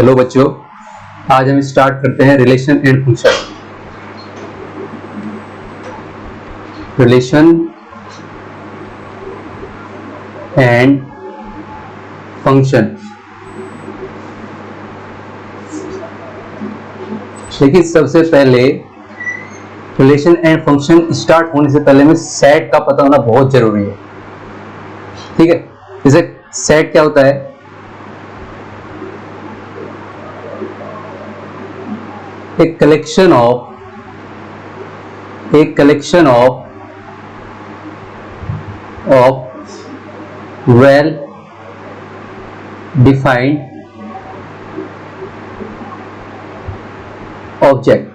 Hello बच्चों, आज हम स्टार्ट करते हैं relation and function. Relation and function. लेकिन सबसे पहले रिलेशन एंड फंक्शन स्टार्ट होने से पहले में सेट का पता होना बहुत जरूरी है। ठीक है, जैसे सेट क्या होता है? a collection of well defined object।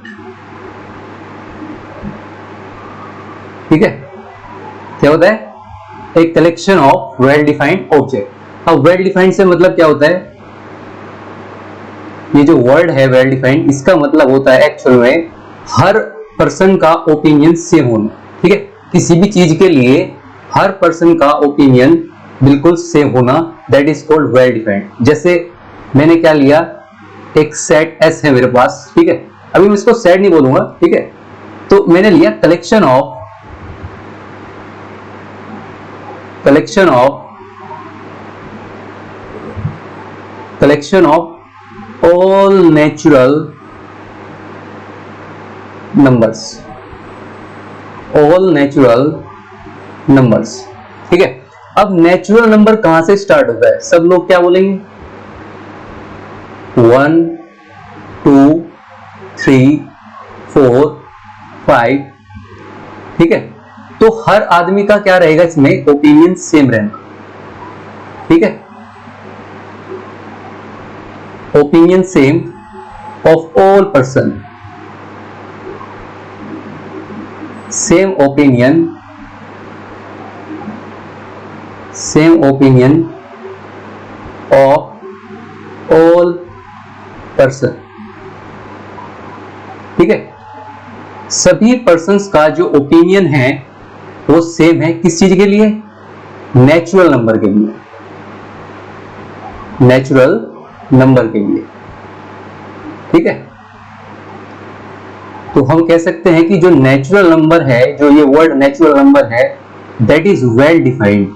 ठीक है, क्या होता है? एक collection of well defined object. अब वेल डिफाइंड से मतलब क्या होता है? ये जो वर्ड है वेल डिफाइंड, इसका मतलब होता है एक्चुअल में हर पर्सन का ओपिनियन सेम होना। ठीक है, किसी भी चीज के लिए हर पर्सन का ओपिनियन बिल्कुल सेम होना, that is called well defined. जैसे मैंने क्या लिया, एक सेट एस है मेरे पास। ठीक है, अभी मैं इसको सेट नहीं बोलूंगा। ठीक है, तो मैंने लिया collection of all natural numbers। ठीक है, अब नेचुरल नंबर कहां से स्टार्ट होता है? सब लोग क्या बोलेंगे? 1 2 3 4 5। ठीक है, तो हर आदमी का क्या रहेगा इसमें? ओपिनियन सेम रहना। ठीक है, opinion same of all person, same opinion of all person. ठीक है, सभी पर्सन्स का जो ओपिनियन है वो सेम है। किस चीज के लिए? नेचुरल नंबर के लिए, नेचुरल नंबर के लिए। ठीक है, तो हम कह सकते हैं कि जो नेचुरल नंबर है, जो ये वर्ड नेचुरल नंबर है, that is well defined,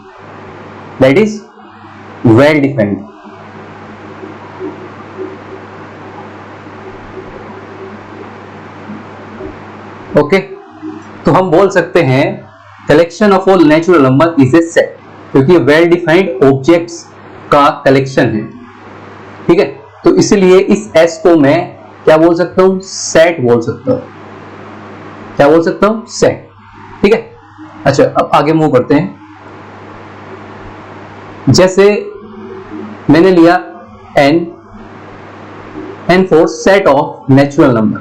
okay. तो हम बोल सकते हैं collection of all natural number is a set, क्योंकि वेल डिफाइंड ऑब्जेक्ट्स का कलेक्शन है। ठीक है, तो इसलिए इस एस को मैं क्या बोल सकता हूं? सेट बोल सकता हूं। क्या बोल सकता हूं? सेट। ठीक है, अच्छा अब आगे मूव करते हैं। जैसे मैंने लिया n for set of natural number.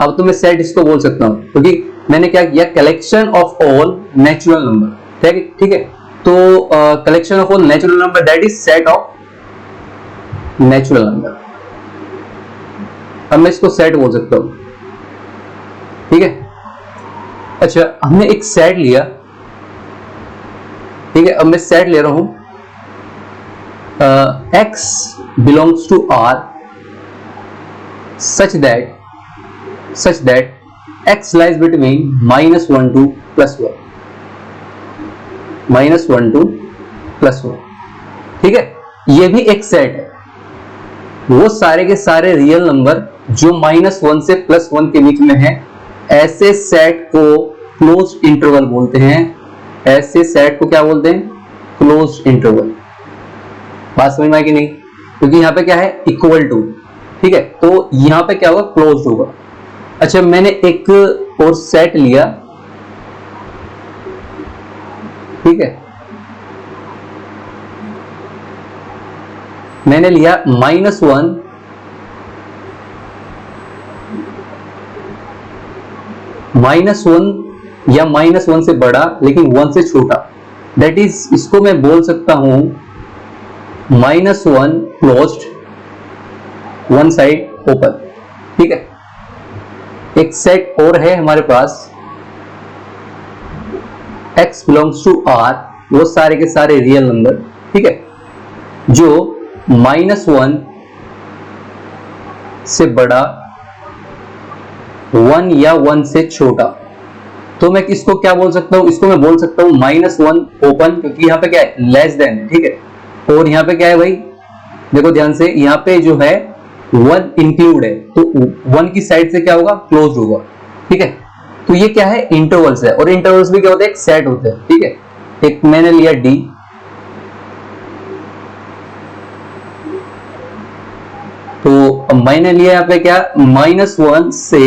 अब तो मैं सेट इसको बोल सकता हूं, क्योंकि मैंने क्या किया? Collection of all natural number. ठीक है, तो collection of all natural number that is set of natural number. अब मैं इसको सेट बोल सकता हूं। ठीक है, अच्छा हमने एक सेट लिया। ठीक है, अब मैं सेट ले रहा हूं x belongs to R such that x lies between -1 to +1, -1 ठीक है, ये भी एक सेट है। वो सारे के सारे रियल नंबर जो -1 से +1 के बीच में है, ऐसे सेट को क्लोज्ड इंटरवल बोलते हैं। ऐसे सेट को क्या बोलते हैं? Closed interval. बात समझ में आई कि नहीं? क्योंकि यहाँ पे क्या है? Equal to. ठीक है, तो यहाँ पे क्या होगा? क्लोज्ड होगा। अच्छा मैंने एक और सेट लिया। ठीक है, मैंने लिया -1 या -1 से बड़ा लेकिन 1 से छोटा, दैट इज, इसको मैं बोल सकता हूं -1 क्लोज्ड, वन साइड ओपन। ठीक है, एक सेट और है हमारे पास, x बिलोंग्स टू R, वो सारे के सारे रियल नंबर। ठीक है, जो -1 से बड़ा, 1 या 1 से छोटा, तो मैं इसको क्या बोल सकता हूं, इसको मैं बोल सकता हूं -1 ओपन, क्योंकि यहाँ पे क्या है, लेस देन है, ठीक है। और यहाँ पे क्या है भाई, देखो ध्यान से, यहाँ पे जो है 1 इंक्लूड है, तो 1 की साइड से क्या होगा, क्लोज होगा, ठीक है। तो ये क्या है, इंटरवल्स है, और इंटरवल्स भी क्या होते हैं, एक सेट होते हैं, ठीक है। एक मैंने लिया D, तो मैंने लिया यहाँ पे क्या, -1 से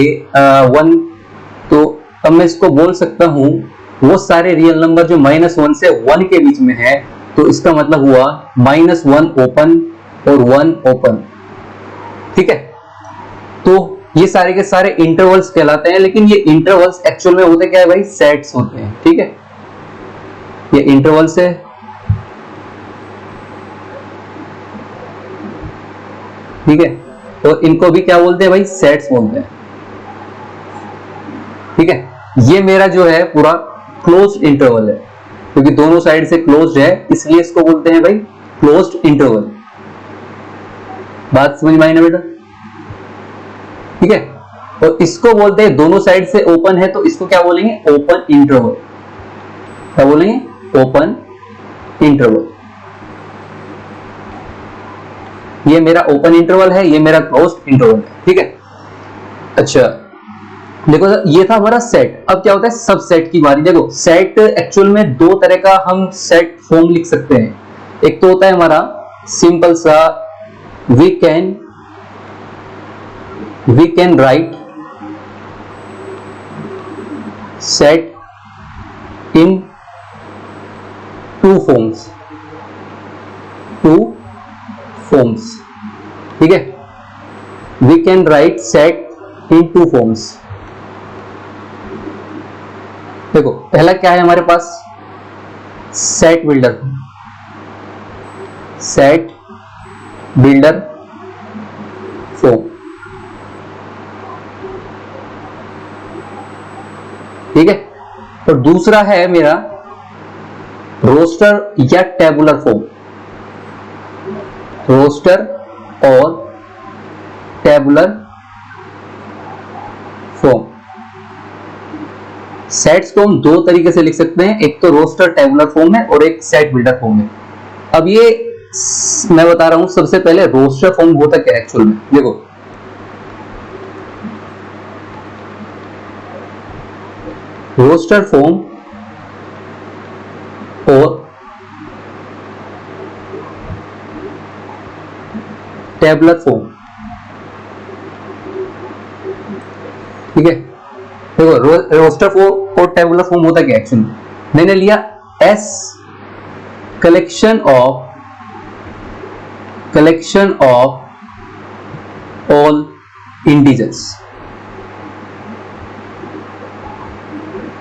1, तो अब मैं इसको बोल सकता हूं वो सारे रियल नंबर जो -1 से 1 के बीच में है, तो इसका मतलब हुआ -1 ओपन और 1 ओपन, ठीक है। तो ये सारे के सारे इंटरवल्स कहलाते हैं, लेकिन ये इंटरवल्स एक्चुअल में होते क्या है भाई, सेट्स होते हैं, ठीक है। ये इंटरवल्स है, ठीक है, और इनको भी क्या बोलते हैं भाई, सेट्स बोलते हैं, ठीक है। ये मेरा जो है पूरा क्लोज्ड इंटरवल है, क्योंकि दोनों साइड से क्लोज्ड है, इसलिए इसको बोलते हैं भाई क्लोज्ड इंटरवल। बात समझ में आई ना बेटा, ठीक है। और इसको बोलते हैं, दोनों साइड से ओपन है, तो इसको क्या बोलेंगे, ओपन इंटरवल। क्या बोलेंगे, ओपन इंटरवल। ये मेरा ओपन इंटरवल है, ये मेरा क्लोज्ड इंटरवल है, ठीक है। अच्छा देखो, ये था हमारा सेट। अब क्या होता है, सब सेट की बारी। देखो सेट एक्चुअल में दो तरह का हम सेट फॉर्म लिख सकते हैं। एक तो होता है हमारा सिंपल सा, we can write set in two forms, ठीक है। We can write set in two forms. देखो पहला क्या है हमारे पास, सेट बिल्डर फॉर्म, ठीक है। और दूसरा है मेरा रोस्टर या टेबुलर फॉर्म, रोस्टर और टेबुलर फॉर्म। सेट्स को हम दो तरीके से लिख सकते हैं, एक तो रोस्टर टेबुलर फॉर्म है और एक सेट बिल्डर फॉर्म है। अब ये मैं बता रहा हूं, सबसे पहले रोस्टर फॉर्म होता क्या है एक्चुअल में। देखो रोस्टर फॉर्म और टेबुलर फॉर्म, ठीक है। देखो रोस्टर फॉर्म और टेबुलर फॉर्म होता क्या एक्चुअली, मैंने लिया S collection of all integers,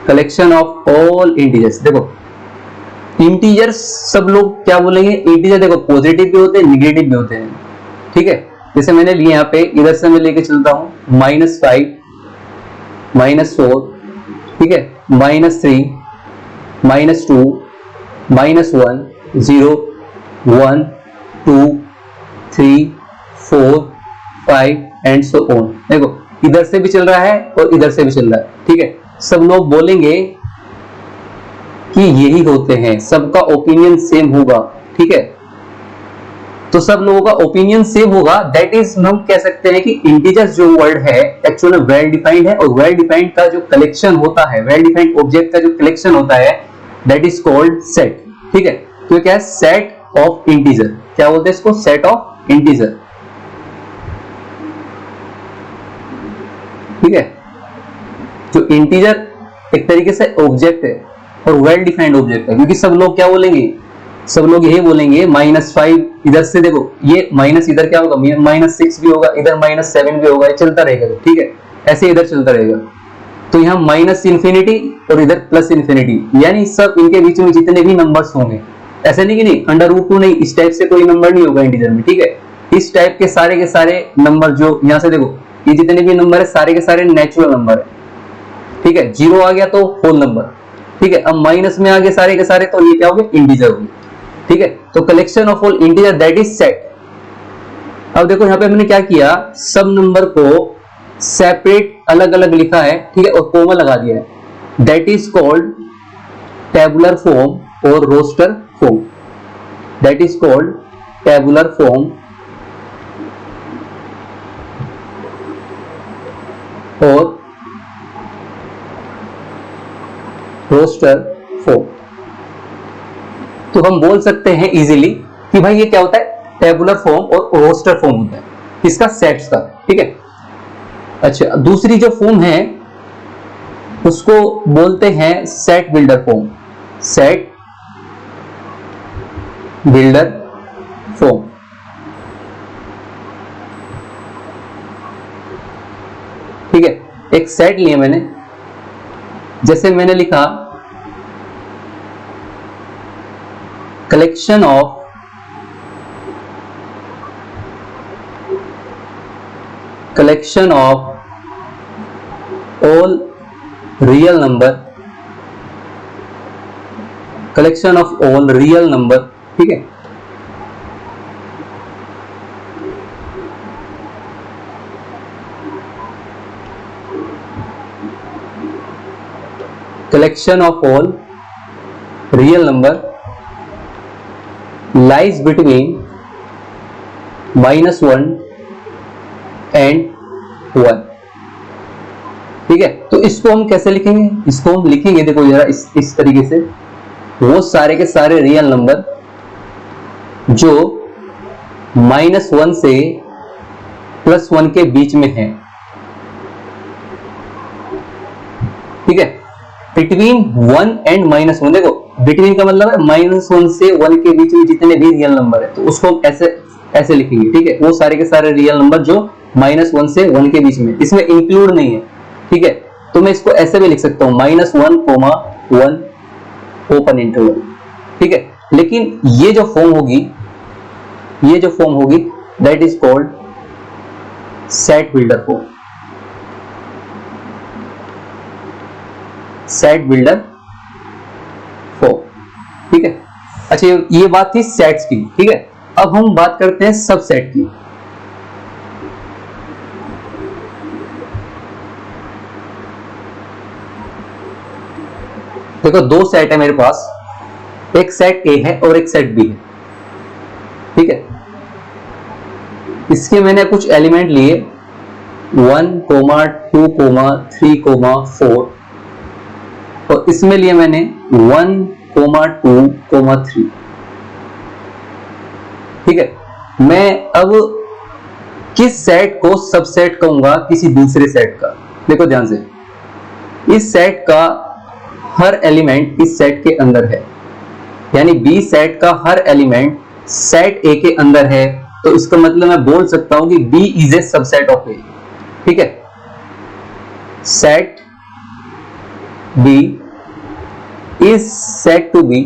collection of all integers. देखो इंटीजर्स सब लोग क्या बोलेंगे, इंटीजर देखो पॉजिटिव भी होते हैं, निगेटिव भी होते हैं, ठीक है। जैसे मैंने लिए यहाँ पे, इधर से मैं लेके चलता हूं -5, -4, ठीक है, -3, -2, -1, 0, 1, 2, 3, 4, 5 एंड सो ऑन। देखो इधर से भी चल रहा है और इधर से भी चल रहा है, ठीक है। सब लोग बोलेंगे कि यही होते हैं, सबका ओपिनियन सेम होगा, ठीक है। तो सब लोगों का ओपिनियन सेम होगा, दैट इज हम कह सकते हैं कि इंटीजर्स जो वर्ड है एक्चुअली वेल डिफाइंड है, और वेल डिफाइंड का जो कलेक्शन होता है, वेल डिफाइंड ऑब्जेक्ट का जो कलेक्शन होता है, दैट इज कॉल्ड सेट, ठीक है। तो क्या है, सेट ऑफ इंटीजर। क्या बोलते हैं इसको, सेट ऑफ इंटीजर, ठीक है। जो इंटीजर एक तरीके से ऑब्जेक्ट है और वेल डिफाइंड ऑब्जेक्ट है, क्योंकि सब लोग क्या बोलेंगे, सब लोग यही बोलेंगे -5, इधर से देखो ये माइनस, इधर क्या होगा -6 भी होगा, इधर -7 भी होगा, ये चलता रहेगा, तो ठीक है, ऐसे इधर चलता रहेगा। तो यहाँ -इंफिनिटी और इधर +इंफिनिटी, यानी सब इनके बीच में जितने भी नंबर्स होंगे, ऐसे नहीं कि नहीं √2 नहीं, इस टाइप से कोई नंबर नहीं होगा इंटीजर में, ठीक है। इस टाइप के सारे नंबर जो यहाँ से देखो, ये जितने भी नंबर है सारे के सारे नेचुरल नंबर है, ठीक है। 0 आ गया तो होल नंबर, ठीक है। अब माइनस में आ गए सारे के सारे, तो ये क्या हो गए, इंटीजर हो गए, ठीक है। तो collection of all integer that is set, अब देखो यहाँ पे मैंने क्या किया, सब नंबर को सेपरेट अलग अलग लिखा है, ठीक है, और कोमा लगा दिया है. That is called tabular form और roster form. That is called tabular form और रोस्टर फॉर्म. तो हम बोल सकते हैं इजीली कि भाई ये क्या होता है, टेबुलर फॉर्म और रोस्टर फॉर्म होता है इसका सेट्स का, ठीक है. अच्छा, दूसरी जो फॉर्म है उसको बोलते हैं set builder form. Set builder form. ठीक है, एक सेट लिया मैंने, जैसे मैंने लिखा collection of all real number, collection of all real number, ठीक है. Collection of all real number lies between -1 and 1. ठीक है, तो इसको हम कैसे लिखेंगे, इसको हम लिखेंगे देखो जरा इस तरीके से, वो सारे के सारे रियल नंबर जो -1 से +1 के बीच में है. ठीक है, बिटवीन 1 एंड -1, देखो बिटवीन का मतलब है -1 से 1 के बीच में जितने भी रियल नंबर है, तो उसको हम ऐसे लिखेंगे. ठीक है, वो सारे के सारे रियल नंबर जो -1 से 1 के बीच में, इसमें इंक्लूड नहीं है. ठीक है, तो मैं इसको ऐसे भी लिख सकता हूं, -1, 1 ओपन इंटरवल. ठीक है, लेकिन ये जो फॉर्म होगी that is called set builder form. Set builder form. ठीक है, अच्छा ये बात थी सेट्स की. ठीक है, अब हम बात करते हैं सबसेट की. देखो दो सेट है मेरे पास, एक सेट ए है और एक सेट बी है. ठीक है, इसके मैंने कुछ एलिमेंट लिए 1, 2, 3, 4, और इसमें लिए मैंने 1, 2, 3. ठीक है, मैं अब किस सेट को सबसेट कहूंगा किसी दूसरे सेट का. देखो ध्यान से, इस सेट का हर एलिमेंट इस सेट के अंदर है, यानी बी सेट का हर एलिमेंट सेट ए के अंदर है, तो इसका मतलब मैं बोल सकता हूं कि B is a subset of A. ठीक है, set B is said to be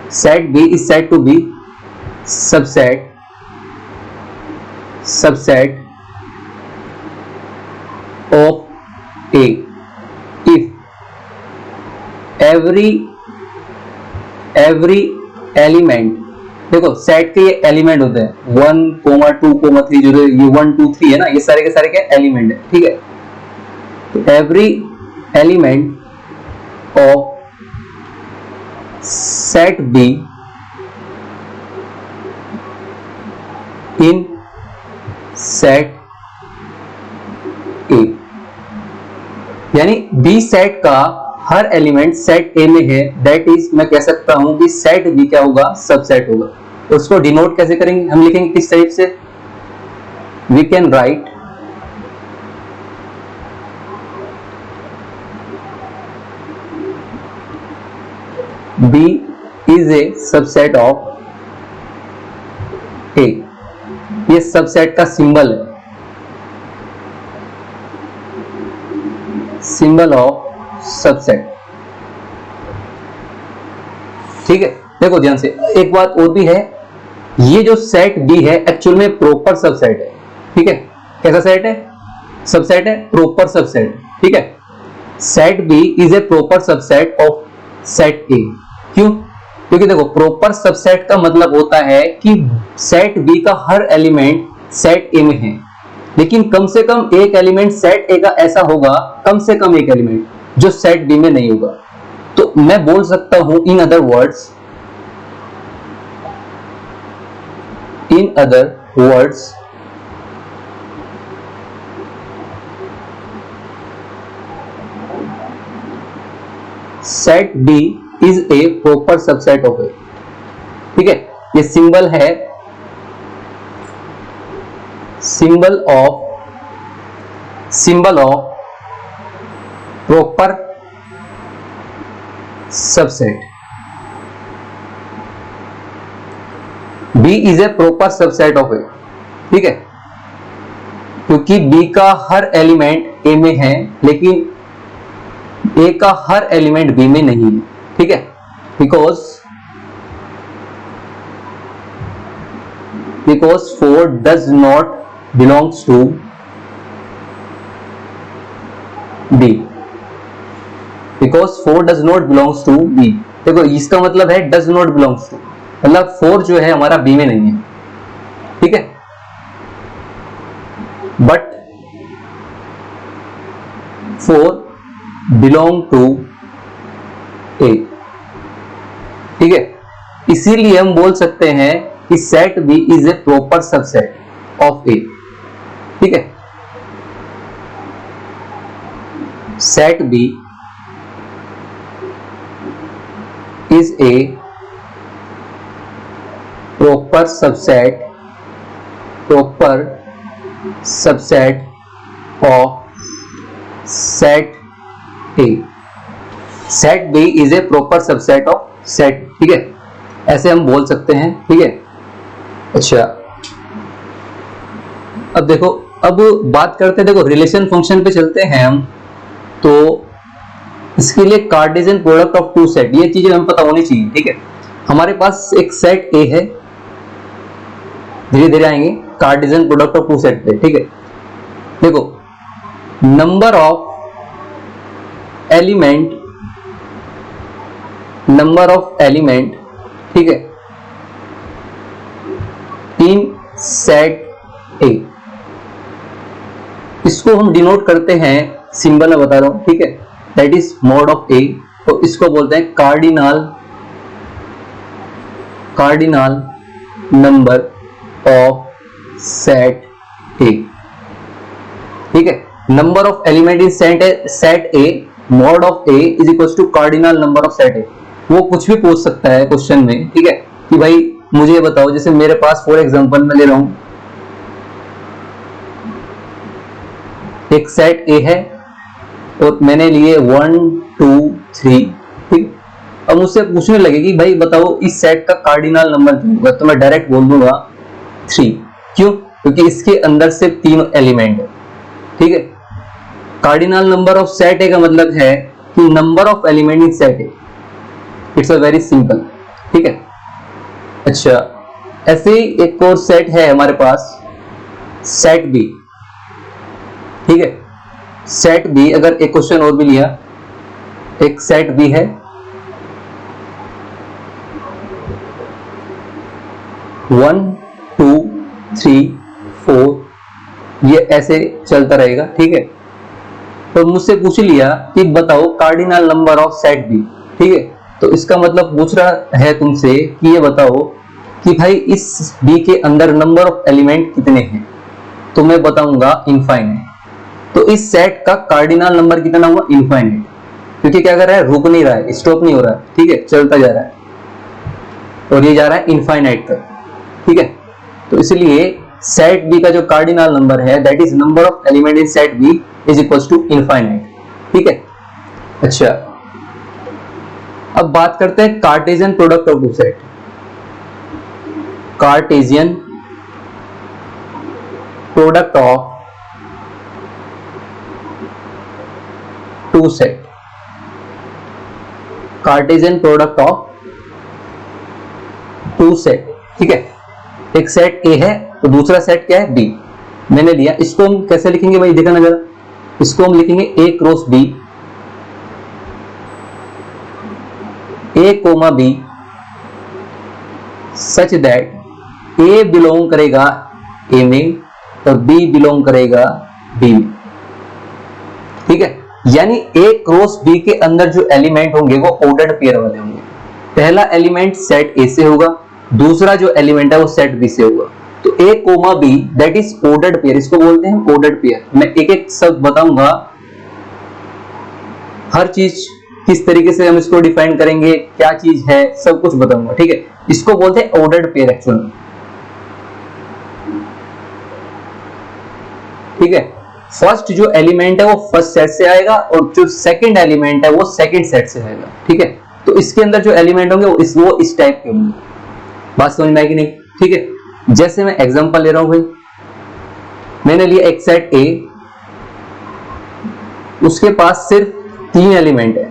set B is said to be subset of A if every element, देखो सेट के ये एलिमेंट होते हैं 1, 2, 3, जो ये 1, 2, 3 है ना, ये सारे के सारे क्या एलिमेंट है. ठीक है, every element of set B in set A, यानी B सेट का हर एलिमेंट सेट A में है, दैट इज मैं कह सकता हूं कि सेट B क्या होगा, सबसेट होगा. उसको डिनोट कैसे करेंगे, हम लिखेंगे किस टाइप से, we can write B is a subset of A. ये सबसेट का सिंबल है, सिंबल ऑफ सबसेट. ठीक है, देखो ध्यान से, एक बात और भी है, ये जो सेट B है एक्चुअल में प्रॉपर सबसेट है. ठीक है, कैसा सेट है, सबसेट है, प्रॉपर सबसेट. ठीक है, set B is a proper subset of set A. क्यों, क्योंकि देखो प्रॉपर सबसेट का मतलब होता है कि सेट बी का हर एलिमेंट सेट ए में है, लेकिन कम से कम एक एलिमेंट सेट ए का ऐसा होगा, कम से कम एक एलिमेंट जो सेट बी में नहीं होगा। तो मैं बोल सकता हूं in other words set B is a proper subset of A. ठीक है, ये सिंबल है, symbol of proper subset. B is a proper subset of A. ठीक है, क्योंकि बी का हर एलिमेंट ए में है, लेकिन ए का हर एलिमेंट बी में नहीं है। ठीक है, because 4 does not belongs to B. Because 4 does not belongs to B. देखो इसका मतलब है डज नॉट बिलोंग्स टू, मतलब 4 जो है हमारा बी में नहीं है। ठीक है, बट 4 बिलोंग टू ए। ठीक है, इसीलिए हम बोल सकते हैं कि set B is a proper subset of A. ठीक है, set B is a proper subset of set A. Set B is a proper subset of set. ठीक है, ऐसे हम बोल सकते हैं। ठीक है, अच्छा अब देखो, अब बात करते हैं, देखो रिलेशन फंक्शन पे चलते हैं हम। तो इसके लिए Cartesian product of two set, ये चीजें हमें पता होनी चाहिए। ठीक है, हमारे पास एक सेट ए है, धीरे धीरे आएंगे Cartesian product of two set पे। ठीक है, देखो नंबर ऑफ एलिमेंट, ठीक है, इन सेट ए, इसको हम डिनोट करते हैं, सिंबल में बता रहा हूं। ठीक है, that is mod of A. तो इसको बोलते हैं cardinal number of set A. ठीक है, number of element in set A, mod of A is equal to cardinal number of set A. वो कुछ भी पूछ सकता है क्वेश्चन में। ठीक है, कि भाई मुझे बताओ, जैसे मेरे पास फॉर एग्जांपल मैं ले रहा हूं, एक सेट ए है और मैंने लिए 1 2 3। ठीक, अब मुझसे पूछने लगे कि भाई बताओ इस सेट का कार्डिनल नंबर क्या होगा, तो मैं डायरेक्ट बोल दूंगा 3। क्यों? क्योंकि इसके अंदर सिर्फ 3 एलिमेंट है। ठीक है, कार्डिनल नंबर ऑफ सेट ए का मतलब है कि number of element in set A. It's a very simple. ठीक है, अच्छा ऐसे ही एक और सेट है हमारे पास, सेट बी। ठीक है, सेट बी, अगर एक क्वेश्चन और भी लिया, एक सेट बी है, 1 2 3 4, ये ऐसे चलता रहेगा। ठीक है, तो मुझसे पूछ लिया कि बताओ cardinal number of set B. ठीक है, तो इसका मतलब पूछ रहा है तुमसे कि ये बताओ कि भाई इस बी के अंदर नंबर ऑफ एलिमेंट कितने हैं, तो मैं बताऊंगा इनफाइनाइट। तो इस सेट का कार्डिनल नंबर कितना हुआ? इनफाइनाइट, क्योंकि क्या कर रहा है, रुक नहीं रहा है, स्टॉप नहीं हो रहा है। ठीक है, चलता जा रहा है और ये जा रहा है इनफाइनाइट तक। ठीक है, तो इसलिए सेट बी का जो कार्डिनल नंबर है, that is number of element in set B is equal to infinite. ठीक है, अच्छा अब बात करते हैं Cartesian product of two set. Cartesian product of two set, Cartesian product of two set. ठीक है, एक सेट ए है तो दूसरा सेट क्या है? बी। मैंने लिया, इसको हम कैसे लिखेंगे भाई, देखना जरा, इसको हम लिखेंगे A cross B, A comma B such that A belong करेगा ए में और बी बिलोंग करेगा बी में। ठीक है, यानी ए क्रॉस बी के अंदर जो एलिमेंट होंगे वो ऑर्डर्ड पेयर वाले होंगे। पहला एलिमेंट सेट ए से होगा, दूसरा जो एलिमेंट है वो सेट बी से होगा। तो A comma B that is ordered pair, इसको बोलते हैं ऑर्डर्ड पेयर। मैं एक एक शब्द बताऊंगा, हर चीज किस तरीके से हम इसको डिफाइन करेंगे, क्या चीज है, सब कुछ बताऊंगा। ठीक है, इसको बोलते हैं ऑर्डर्ड पेयर एक्चुअल। ठीक है, फर्स्ट जो एलिमेंट है वो फर्स्ट सेट से आएगा और जो सेकंड एलिमेंट है वो सेकंड सेट से आएगा। ठीक है, तो इसके अंदर जो एलिमेंट होंगे वो इस टाइप के होंगे। बात समझ में आएगी नहीं? ठीक है, जैसे मैं एग्जांपल ले रहा हूं भाई, मैंने लिया एक सेट ए, उसके पास सिर्फ 3 एलिमेंट है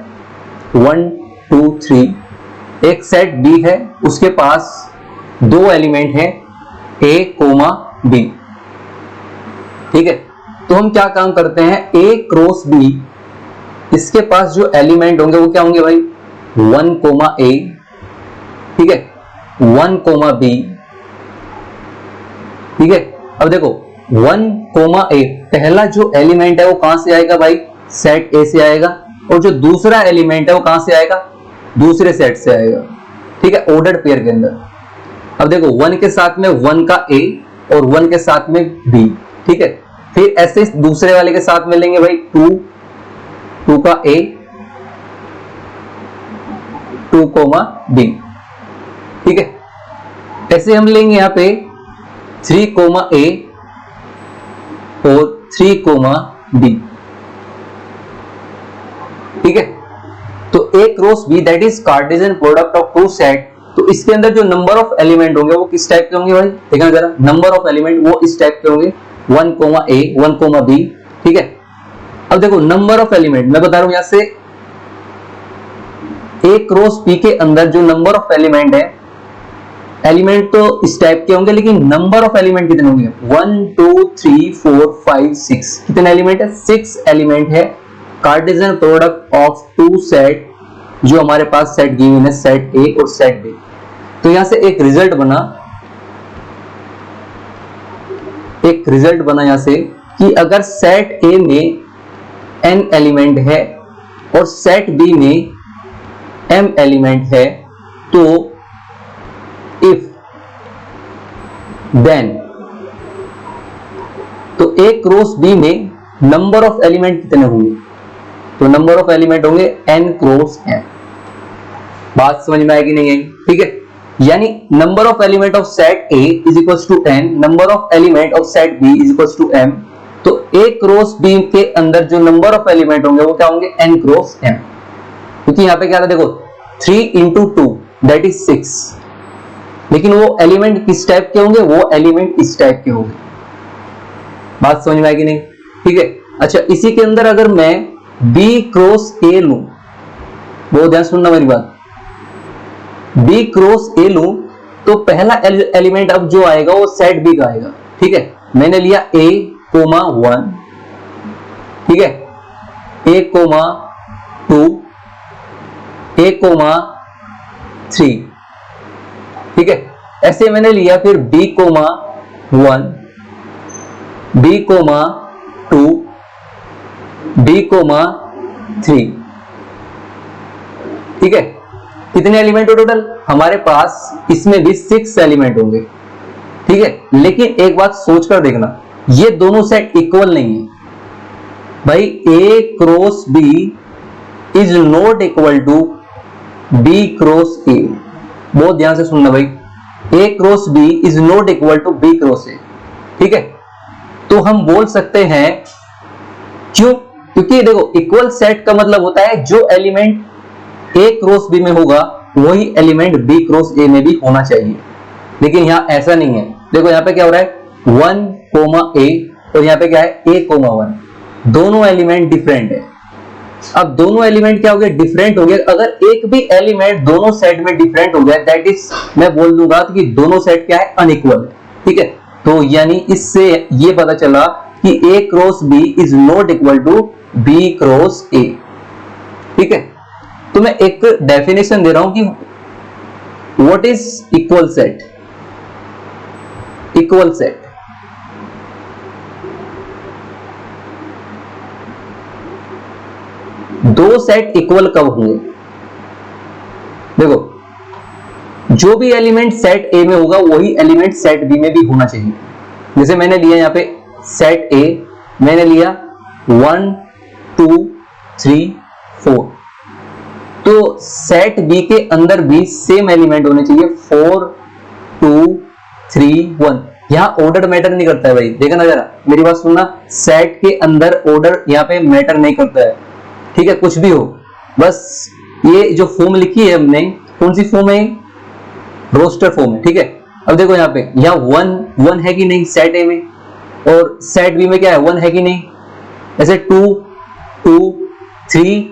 1 2 3। एक सेट बी है, उसके पास 2 एलिमेंट है ए कोमा बी। ठीक है, तो हम क्या काम करते हैं, ए क्रॉस बी, इसके पास जो एलिमेंट होंगे वो क्या होंगे भाई 1 कोमा ए। ठीक है, 1 कोमा बी। ठीक है, अब देखो 1 कोमा ए, पहला जो एलिमेंट है वो कहां से आएगा भाई, सेट ए से आएगा, और जो दूसरा एलिमेंट है वो कहां से आएगा, दूसरे सेट से आएगा। ठीक है, ऑर्डर्ड पेयर के अंदर। अब देखो 1 के साथ में 1 का ए और 1 के साथ में बी। ठीक है, फिर ऐसे दूसरे वाले के साथ में लेंगे भाई 2 का ए 2 कोमा बी। ठीक है, ऐसे हम लेंगे यहां पे 3 कोमा ए और 3 कोमा बी। ठीक है, तो A cross B that is Cartesian product of 2 set. तो इसके अंदर जो नंबर ऑफ एलिमेंट होंगे वो किस टाइप के होंगे भाई, देखना जरा, नंबर ऑफ एलिमेंट वो इस टाइप के होंगे 1 कोमा ए 1 कोमा बी। ठीक है, अब देखो नंबर ऑफ एलिमेंट मैं बता रहा हूं यहां से, ए क्रॉस बी के अंदर जो नंबर ऑफ एलिमेंट है, एलिमेंट तो इस टाइप के होंगे लेकिन नंबर ऑफ एलिमेंट कितने होंगे 1 2 3 4 5 6। कितने एलिमेंट है, 6 एलिमेंट है। कार्टेशियन प्रोडक्ट ऑफ 2 सेट, जो हमारे पास सेट गिवन है सेट ए और सेट बी। तो यहां से एक रिजल्ट बना यहां से कि अगर सेट ए में n एलिमेंट है और सेट बी में m एलिमेंट है, तो if then, तो ए क्रॉस बी में नंबर ऑफ एलिमेंट कितने होंगे, तो नंबर ऑफ एलिमेंट होंगे n क्रॉस m। बात समझ में आएगी नहीं आएगी? ठीक है, यानी number of element of set A is equal to n, number of element of set B is equal to m। तो ए क्रॉस बी के अंदर जो नंबर ऑफ एलिमेंट होंगे वो क्या होंगे n क्रॉस m, क्योंकि यहां पे क्या था देखो 3 into 2 दैट इज 6, लेकिन वो एलिमेंट किस टाइप के होंगे, वो एलिमेंट इस टाइप के होंगे। बात समझ में आएगी नहीं? ठीक है, अच्छा इसी के अंदर अगर मैं b क्रॉस a लूं, बहुत ध्यान सुनना मेरी बात, b क्रॉस a लूं तो पहला एलिमेंट अब जो आएगा वो सेट b का आएगा। ठीक है, मैंने लिया a कोमा 1, ठीक है, a कोमा 2, a कोमा 3। ठीक है, ऐसे मैंने लिया फिर b comma 1, b comma 2, b comma 3। ठीक है, कितने एलिमेंट हो टोटल हमारे पास, इसमें भी 6 एलिमेंट होंगे। ठीक है, लेकिन एक बात सोचकर देखना, ये दोनों सेट इक्वल नहीं है भाई। a cross b is not equal to b cross a। बहुत ध्यान से सुनना भाई, a cross b is not equal to b cross a। ठीक है, तो हम बोल सकते हैं क्यों, क्योंकि देखो इक्वल सेट का मतलब होता है जो एलिमेंट a क्रॉस b में होगा वही एलिमेंट b क्रॉस a में भी होना चाहिए, लेकिन यहां ऐसा नहीं है। देखो यहां पे क्या हो रहा है 1 कोमा a और यहां पे क्या है a कोमा 1, दोनों एलिमेंट डिफरेंट है। अब दोनों एलिमेंट क्या हो गए, डिफरेंट हो गए। अगर एक भी एलिमेंट दोनों सेट में डिफरेंट हो गया दैट इज, मैं बोल दूंगा कि दोनों सेट क्या है, अनइक्वल है। ठीक है, तो यानी इससे ये पता चला कि a cross b is not equal to b cross a। ठीक है, तो मैं एक डेफिनेशन दे रहा हूं कि what is equal set? Equal set दो सेट इक्वल कब होंगे? देखो, जो भी एलिमेंट सेट ए में होगा वही एलिमेंट सेट बी में भी होना चाहिए। जैसे मैंने लिया यहां पे सेट ए, मैंने लिया 1 2 3 4, तो सेट बी के अंदर भी सेम एलिमेंट होने चाहिए 4 2 3 1। यहां ऑर्डर मैटर नहीं करता है भाई, देखा ना जरा, मेरी बात सुनना, सेट के अंदर ऑर्डर यहां पे मैटर नहीं करता है, ठीक है, कुछ भी हो, बस ये जो फॉर्म लिखी है हमने, कौन सी फॉर्म है? रोस्टर फॉर्म है, ठीक है। अब देखो यहाँ पे, यहाँ 1 1 है कि नहीं सेट ए में, और सेट बी में क्या है 1 है कि नहीं, ऐसे 2 2 3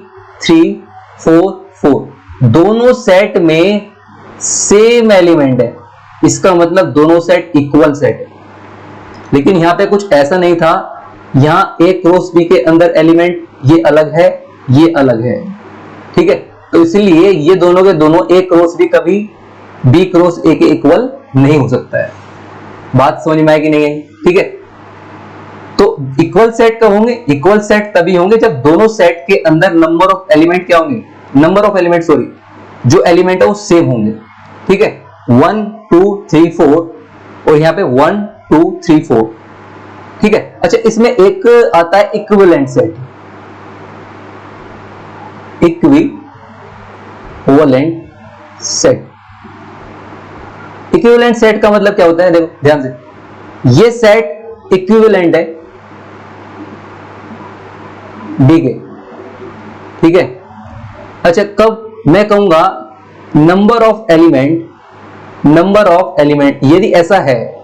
3 4 4, दोनों सेट में सेम एलिमेंट है, इसका मतलब दोनों सेट इक्वल सेट है। लेकिन यहाँ पे कुछ ऐसा नहीं था, यहाँ ए क्रॉस बी के अंदर एलिमेंट ये अलग है, ये अलग है, ठीक है, तो इसलिए ये दोनों के दोनों ए क्रॉस बी कभी बी क्रॉस ए के इक्वल नहीं हो सकता है। बात समझ में आई कि नहीं है? ठीक है, तो इक्वल सेट कब होंगे? इक्वल सेट तभी होंगे जब दोनों सेट के अंदर नंबर ऑफ एलिमेंट क्या होंगे, नंबर ऑफ एलिमेंट सॉरी, जो एलिमेंट है वो सेम होंगे, ठीक है, 1 2 3 4, और यहाँ पे 1 2 3 4, ठीक है। अच्छा, इसमें एक आता है equivalent set, equivalent set. Equivalent set का मतलब क्या होता है? देखो ध्यान से, ये सेट इक्विवेलेंट है बी के, ठीक है। अच्छा, कब मैं कहूंगा number of element, number of element यदि ऐसा है,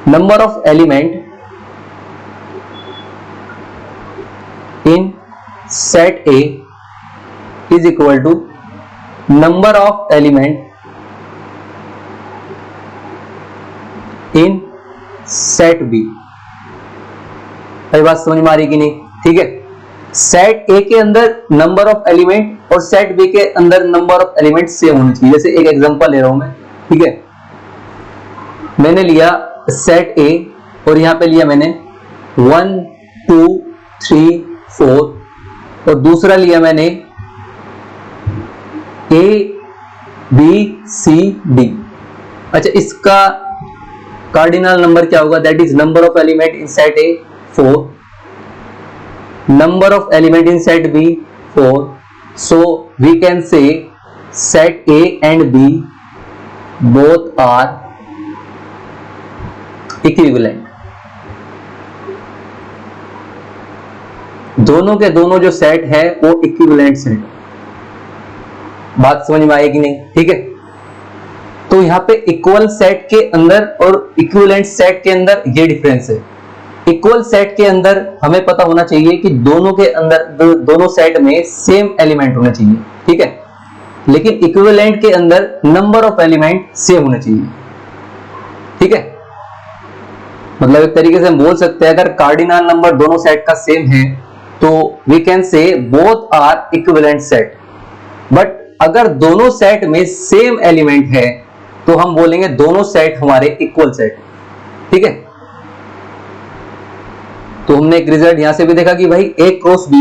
number of element in set A is equal to number of element in set B. बात समझ में आ रही कि नहीं? ठीक है, सेट ए के अंदर नंबर ऑफ एलिमेंट और सेट बी के अंदर नंबर ऑफ एलिमेंट सेम होने चाहिए। जैसे एक एग्जांपल ले रहा हूं मैं, ठीक है, मैंने लिया सेट ए और यहां पे लिया मैंने 1 2 3 4, और दूसरा लिया मैंने ए बी सी डी। अच्छा, इसका कार्डिनल नंबर क्या होगा? That is number of element in set A 4, number of element in set B 4, so we can say set A and B both are equivalent। दोनों के दोनों जो set है वो इक्विवेलेंट सेट। बात समझ में आएगी नहीं? ठीक है, तो यहां पे इक्वल सेट के अंदर और इक्विवेलेंट सेट के अंदर ये डिफरेंस है। इक्वल सेट के अंदर हमें पता होना चाहिए कि दोनों के अंदर दोनों सेट में सेम एलिमेंट होना चाहिए, ठीक है, लेकिन इक्विवेलेंट के अंदर नंबर ऑफ एलिमेंट सेम होना चाहिए, ठीक है। मतलब एक तरीके से हम बोल सकते हैं, अगर कार्डिनल नंबर दोनों सेट का सेम है तो we can say both are equivalent set. But अगर दोनों सेट में सेम एलिमेंट है तो हम बोलेंगे दोनों सेट हमारे इक्वल सेट, ठीक है। तो हमने एक रिजल्ट यहां से भी देखा कि भाई A cross B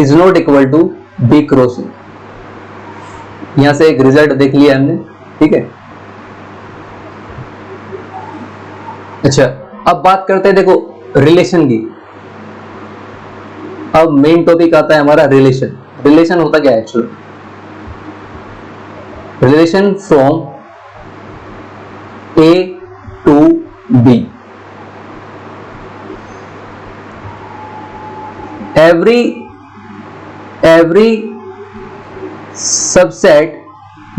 is not equal to B cross A, यहां से एक रिजल्ट देख लिया हमने, ठीक है। अच्छा, अब बात करते हैं देखो रिलेशन की। अब मेन टॉपिक आता है हमारा रिलेशन। रिलेशन होता क्या है actually? Relation from A to B, every subset,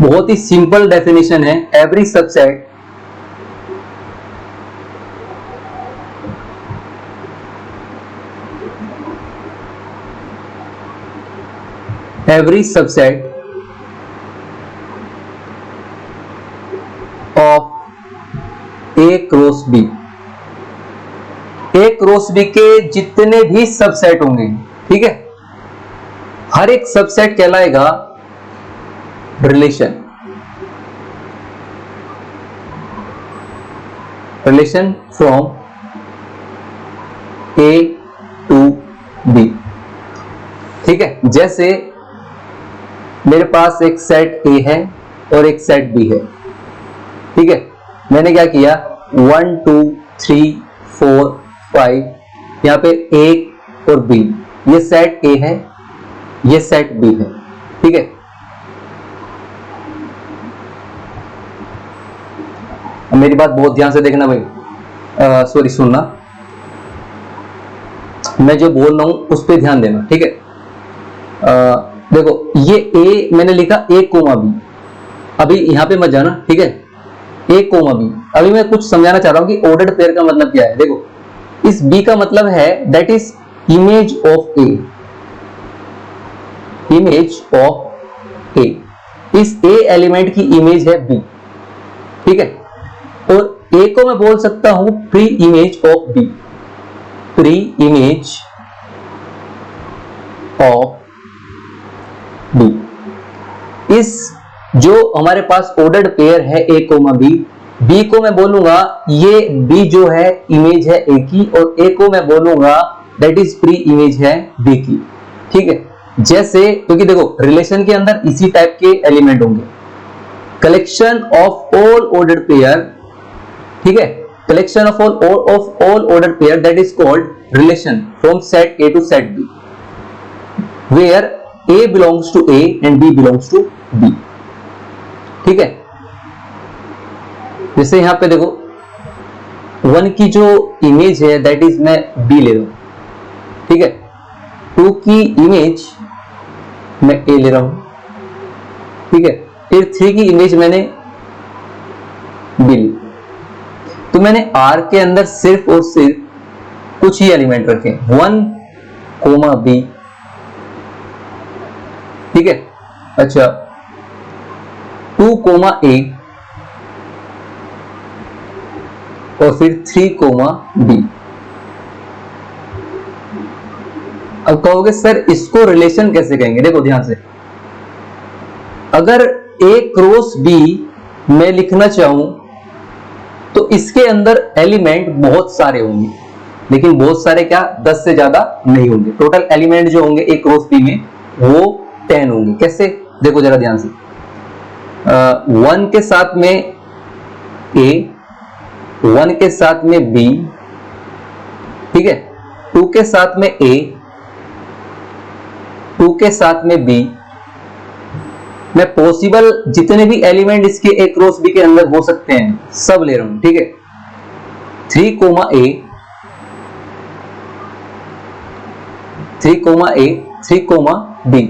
बहुत ही सिंपल डेफिनेशन है, every subset of A cross B, A cross B के जितने भी सबसेट होंगे, ठीक है, हर एक सबसेट कहलाएगा relation, relation from A to B. ठीक है, जैसे मेरे पास एक सेट ए है और एक सेट बी है। ठीक है, मैंने क्या किया 1 2 3 4 5, यहां पे ए और बी, ये सेट ए है, ये सेट बी है। ठीक है, मेरी बात बहुत ध्यान से देखना भाई, सॉरी सुनना, मैं जो बोल रहा हूं उस पर ध्यान देना। ठीक है, देखो ये ए मैंने लिखा ए कोमा बी, अभी यहां पे मत जाना। ठीक है, ए कोमा बी, अभी मैं कुछ समझाना चाह रहा हूं कि ऑर्डर्ड पेयर का मतलब क्या है। देखो इस बी का मतलब है that is image of A, image of A, इस ए एलिमेंट की इमेज है बी। ठीक है, और ए को मैं बोल सकता हूं pre image of B, pre image of B. इस जो हमारे पास ऑर्डर्ड पेयर है ए कोमा बी, बी को मैं बोलूंगा ये बी जो है इमेज है ए की, और ए को मैं बोलूंगा दैट इज प्री इमेज है बी की। ठीक है, जैसे क्योंकि देखो रिलेशन के अंदर इसी टाइप के एलिमेंट होंगे, collection of all ordered pair. ठीक है, collection of all ordered pair that is called relation from set A to set B, where A belongs to A and B belongs to B। ठीक है, जैसे यहां पे देखो 1 की जो इमेज है दैट इज मैं B ले रहा हूं। ठीक है, 2 की इमेज मैं A ले रहा हूं। ठीक है, फिर 3 की इमेज मैंने B ली। तो मैंने R के अंदर सिर्फ और सिर्फ कुछ ही एलिमेंट रखे, 1 कोमा B। ठीक है, अच्छा 2 कोमा A और फिर 3 कोमा B। अब कहोगे सर इसको रिलेशन कैसे कहेंगे? देखो ध्यान से, अगर A क्रॉस B मैं लिखना चाहूं तो इसके अंदर एलिमेंट बहुत सारे होंगे, लेकिन बहुत सारे क्या 10 से ज्यादा नहीं होंगे। टोटल एलिमेंट जो होंगे ए क्रॉस बी में वो 10 होंगे। कैसे? देखो जरा ध्यान से, 1 के साथ में ए, 1 के साथ में बी, ठीक है, 2 के साथ में ए, 2 के साथ में बी। मैं पॉसिबल जितने भी एलिमेंट इसके ए क्रॉस बी के अंदर हो सकते हैं सब ले रहा हूं। ठीक है, 3 कोमा ए, 3 कोमा ए, 3 कोमा बी।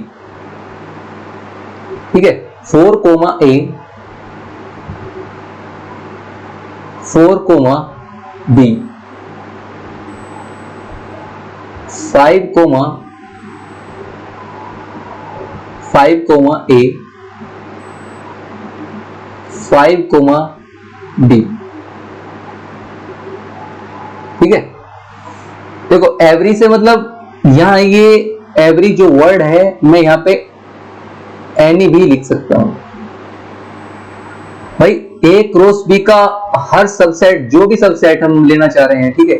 ठीक है, 4 कोमा ए, 4 कोमा बी, 5 कोमा 5 कोमा ए, 5 कोमा डी। ठीक है, देखो एवरी से मतलब यहां ये एवरी जो वर्ड है मैं यहां पे एनी भी लिख सकता हूं। भाई ए क्रॉस बी का हर सबसेट, जो भी सबसेट हम लेना चाह रहे हैं, ठीक है,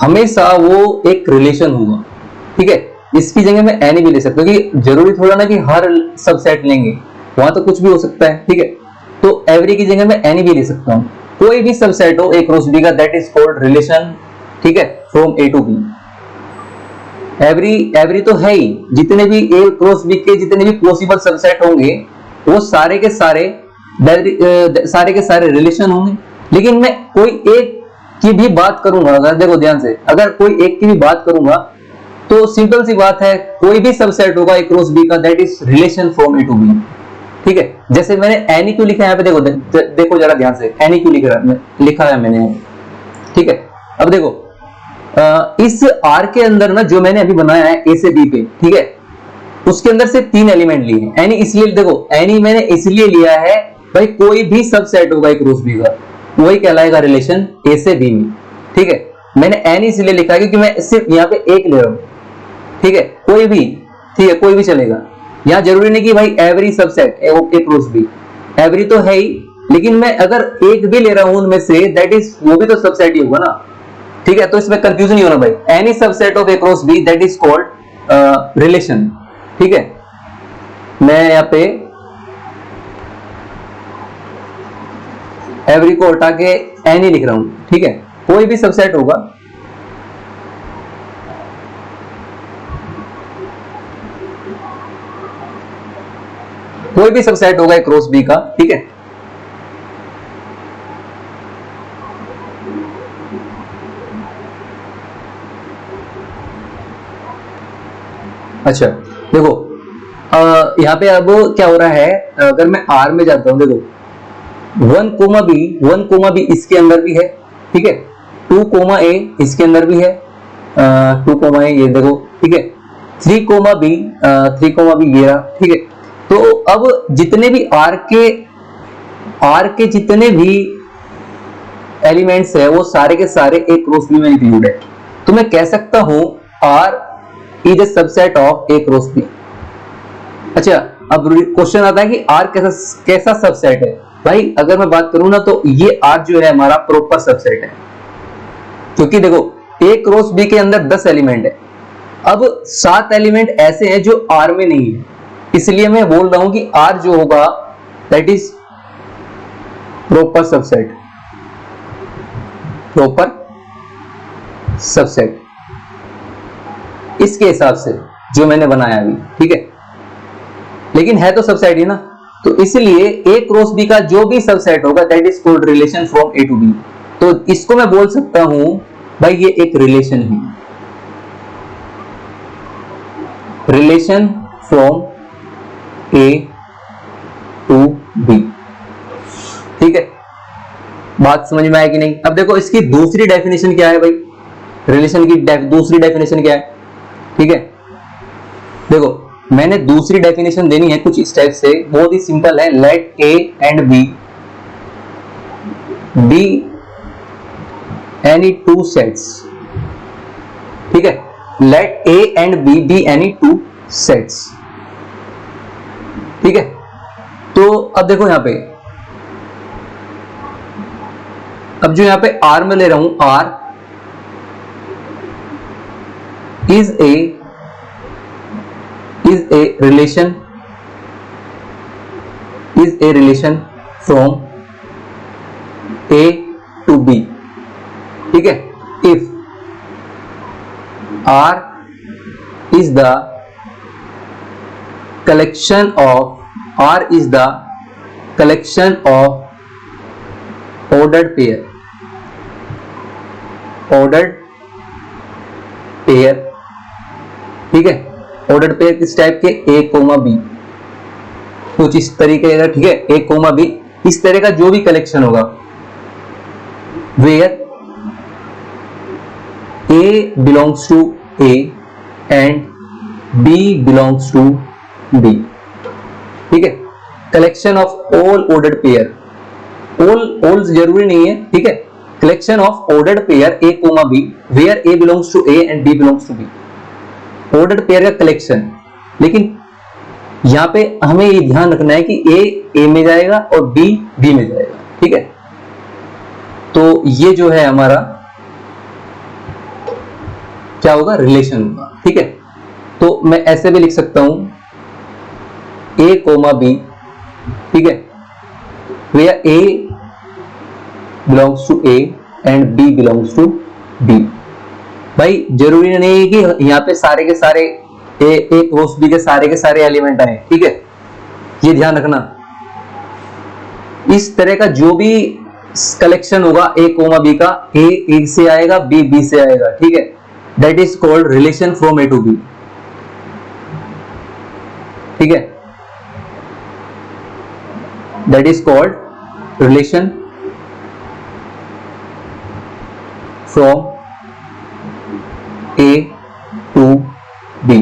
हमेशा वो एक रिलेशन होगा। ठीक है, इसकी जगह मैं एनी भी ले सकता हूं, क्योंकि जरूरी थोड़ा ना कि हर सबसेट लेंगे, वहां तो कुछ भी हो सकता है। ठीक है, तो एवरी की जगह मैं एनी भी ले सकता हूं। कोई भी सबसेट हो ए क्रॉस बी का, दैट इज कॉल्ड रिलेशन। ठीक है, from A to B. Every तो है ही, जितने भी ए क्रॉस बी के जितने भी पॉसिबल सबसेट होंगे वो सारे के सारे रिलेशन होंगे। लेकिन मैं कोई एक की भी बात करूंगा, अगर देखो ध्यान से, अगर कोई एक की भी बात करूंगा तो सिंपल सी बात है, कोई भी सबसेट होगा ए क्रॉस बी का, that is relation from A to B. ठीक है, जैसे मैंने एनी क्यों लिखा है यहाँ पे, देखो जरा ध्यान से, एनी क्यों लिखा है मैंने। ठीक है, अब देखो इस आर के अंदर ना जो मैंने अभी बनाया है ए से बी पे, ठीक है, उसके अंदर से 3 एलिमेंट लिए हैं। एनी इसलिए, देखो एनी मैंने इसलिए लिया है भाई, कोई भी सबसेट होगा ए क्रॉस बी का वही कहलाएगा रिलेशन ए से बी में। ठीक है, मैंने एनी इसलिए लिखा है क्योंकि मैं सिर्फ यहाँ पे एक ले रहा हूं। ठीक है, कोई भी ठीक है, कोई भी चलेगा। यहाँ जरूरी नहीं कि भाई every subset A cross B, every तो है ही, लेकिन मैं अगर एक भी ले रहा हूं उनमें से, दैट इज वो भी तो सबसेट ही होगा ना, ठीक है। तो इसमें कंफ्यूजन नहीं होना भाई, any subset of A cross B that is called relation, ठीक है। मैं यहाँ पे एवरी को हटा के एनी लिख रहा हूं, ठीक है, कोई भी सबसेट होगा, कोई भी सबसेट होगा ए क्रॉस बी का, ठीक है। अच्छा देखो, यहाँ पे अब क्या हो रहा है, अगर मैं आर में जाता हूं, देखो 1 कोमा बी इसके अंदर भी है, ठीक है, 2 कोमा ए इसके अंदर भी है, 2 कोमा ए ये देखो, ठीक है, 3 कोमा बी ये रहा, ठीक है। तो अब जितने भी आर के जितने भी एलिमेंट्स है वो सारे के सारे एक क्रॉस बी में इंक्लूड है। तो मैं कह सकता हूं R is a subset of A cross B. अच्छा, अब क्वेश्चन आता है कि आर कैसा सबसेट है। भाई अगर मैं बात करूं ना, तो ये आर जो है हमारा प्रॉपर सबसेट है, क्योंकि देखो ए क्रॉस बी के अंदर 10 एलिमेंट है, अब 7 एलिमेंट ऐसे हैं जो आर में नहीं है, इसलिए मैं बोल रहा हूं कि आर जो होगा that is proper subset, proper subset इसके हिसाब से जो मैंने बनाया अभी, ठीक है, लेकिन है तो सबसेट ही ना। तो इसलिए ए क्रॉस बी का जो भी सबसेट होगा that is called relation from A to B. तो इसको मैं बोल सकता हूं भाई ये एक रिलेशन है, relation from A to B, ठीक है। बात समझ में आया कि नहीं? अब देखो इसकी दूसरी डेफिनेशन क्या है भाई, रिलेशन की दूसरी डेफिनेशन क्या है, ठीक है। देखो मैंने दूसरी डेफिनेशन देनी है कुछ इस टाइप से, बहुत ही सिंपल है, let A and B be any two sets, ठीक है, let A and B any two sets, ठीक है। तो अब देखो यहां पे, अब जो यहां पे आर में ले रहा हूं, R is a relation from A to B, ठीक है। If R is the collection of ordered pair, ठीक है। ऑर्डर्ड पेयर किस टाइप के, ए कोमा बी, कुछ इस तरीके का, ठीक है, ए कोमा बी, इस तरह का जो भी कलेक्शन होगा, where a belongs to A and b belongs to B, ठीक है। Collection of all ordered pair, all जरूरी नहीं है, ठीक है, collection of ordered pair a comma b where a belongs to A and b belongs to B, ordered pair का collection. लेकिन यहां पे हमें ये ध्यान रखना है कि ए में जाएगा और बी में जाएगा, ठीक है। तो ये जो है हमारा क्या होगा, रिलेशन होगा, ठीक है। तो मैं ऐसे भी लिख सकता हूं ए कोमा बी, ठीक है, where a belongs to A and b belongs to B. भाई जरूरी नहीं है कि यहाँ पे सारे के सारे ए क्रॉस बी के सारे एलिमेंट आए, ठीक है, ये ध्यान रखना। इस तरह का जो भी कलेक्शन होगा ए कोमा बी का, ए से आएगा, बी से आएगा, ठीक है, that is called relation from A to B, ठीक है, that is called relation from A to B,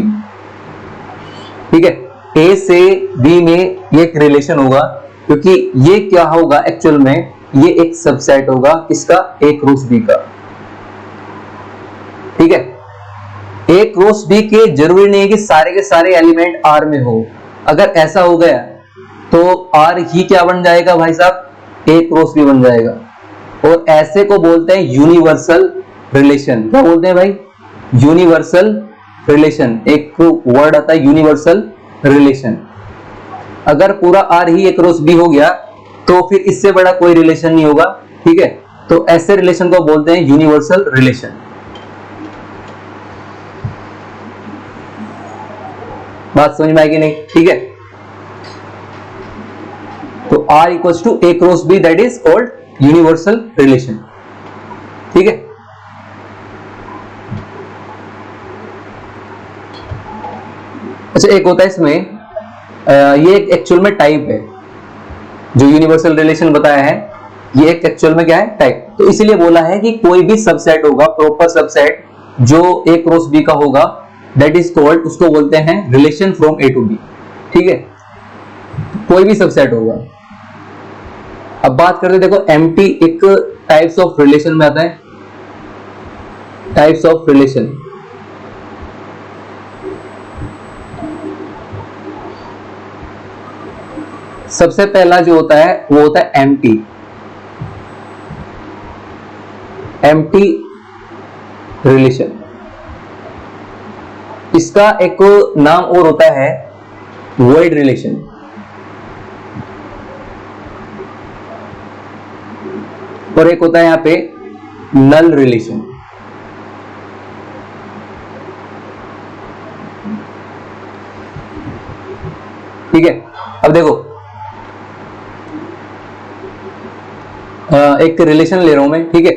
ठीक है। ए से बी में ये एक रिलेशन होगा, क्योंकि ये क्या होगा एक्चुअल में, ये एक सबसेट होगा इसका, ए क्रॉस बी का, ठीक है। ए क्रॉस बी के जरूरी नहीं है कि सारे के सारे एलिमेंट आर में हो। अगर ऐसा हो गया तो आर ही क्या बन जाएगा भाई साहब, ए क्रॉस बी बन जाएगा। और ऐसे को बोलते हैं यूनिवर्सल रिलेशन। क्या बोलते हैं भाई, यूनिवर्सल रिलेशन। एक वर्ड आता है यूनिवर्सल रिलेशन। अगर पूरा आर ही ए क्रॉस बी हो गया तो फिर इससे बड़ा कोई रिलेशन नहीं होगा, ठीक है। तो ऐसे रिलेशन को बोलते हैं यूनिवर्सल रिलेशन। बात समझ में आएगी नहीं, ठीक है। तो R equals to A cross B, that is called universal relation, ठीक है। अच्छा, एक होता है इसमें ये एक एक्चुअल में टाइप है, जो यूनिवर्सल रिलेशन बताया है ये एक एक्चुअल में क्या है, टाइप। तो इसीलिए बोला है कि कोई भी सबसेट होगा, प्रॉपर सबसेट जो ए क्रॉस बी का होगा, दैट इज कॉल्ड, उसको बोलते हैं relation from A to B, ठीक है। कोई भी सबसेट होगा। अब बात करते, देखो एम्प्टी एक टाइप्स ऑफ रिलेशन में आता है। टाइप्स ऑफ रिलेशन, सबसे पहला जो होता है वो होता है एम्प्टी। एम्प्टी रिलेशन, इसका एक नाम और होता है वॉइड रिलेशन। और एक होता है यहां पे नल रिलेशन। ठीक है। अब देखो एक रिलेशन ले रहा हूं मैं, ठीक है।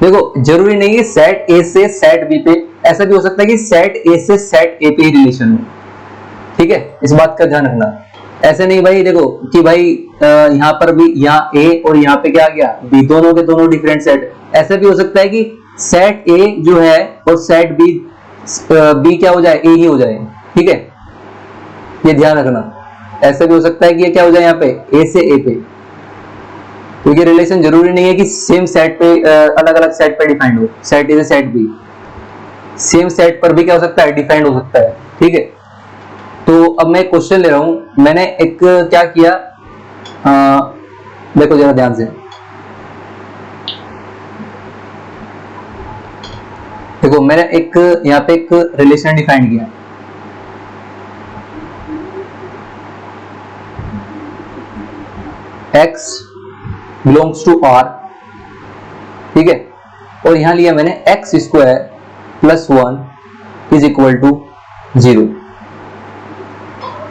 देखो जरूरी नहीं है सेट ए से सेट बी पे, ऐसा भी हो सकता है कि सेट ए से सेट ए पे ही रिलेशन हो, ठीक है। इस बात का ध्यान रखना। ऐसे नहीं भाई, देखो कि भाई यहाँ पर भी, यहाँ ए और यहाँ पे क्या आ गया बी, दोनों के दोनों डिफरेंट सेट। ऐसा भी हो सकता है कि सेट ए जो है और सेट बी, बी क्या हो जाए, ए ही हो जाए, ठीक है। ये ध्यान रखना। ऐसा भी हो सकता है कि ये क्या हो जाए यहाँ पे ए से ए पे, क्योंकि रिलेशन जरूरी नहीं है कि सेम सेट पे, अलग अलग सेट पे डिफाइंड हो। सेट ए से सेट बी सेम सेट पर भी क्या हो सकता है, डिफाइंड हो सकता है, ठीक है। तो अब मैं क्वेश्चन ले रहा हूं, मैंने एक क्या किया, देखो जरा ध्यान से, देखो मैंने एक यहाँ पे एक रिलेशन डिफाइन किया, x बिलोंग्स टू r, ठीक है। और यहां लिया मैंने x square plus 1 is equal to 0।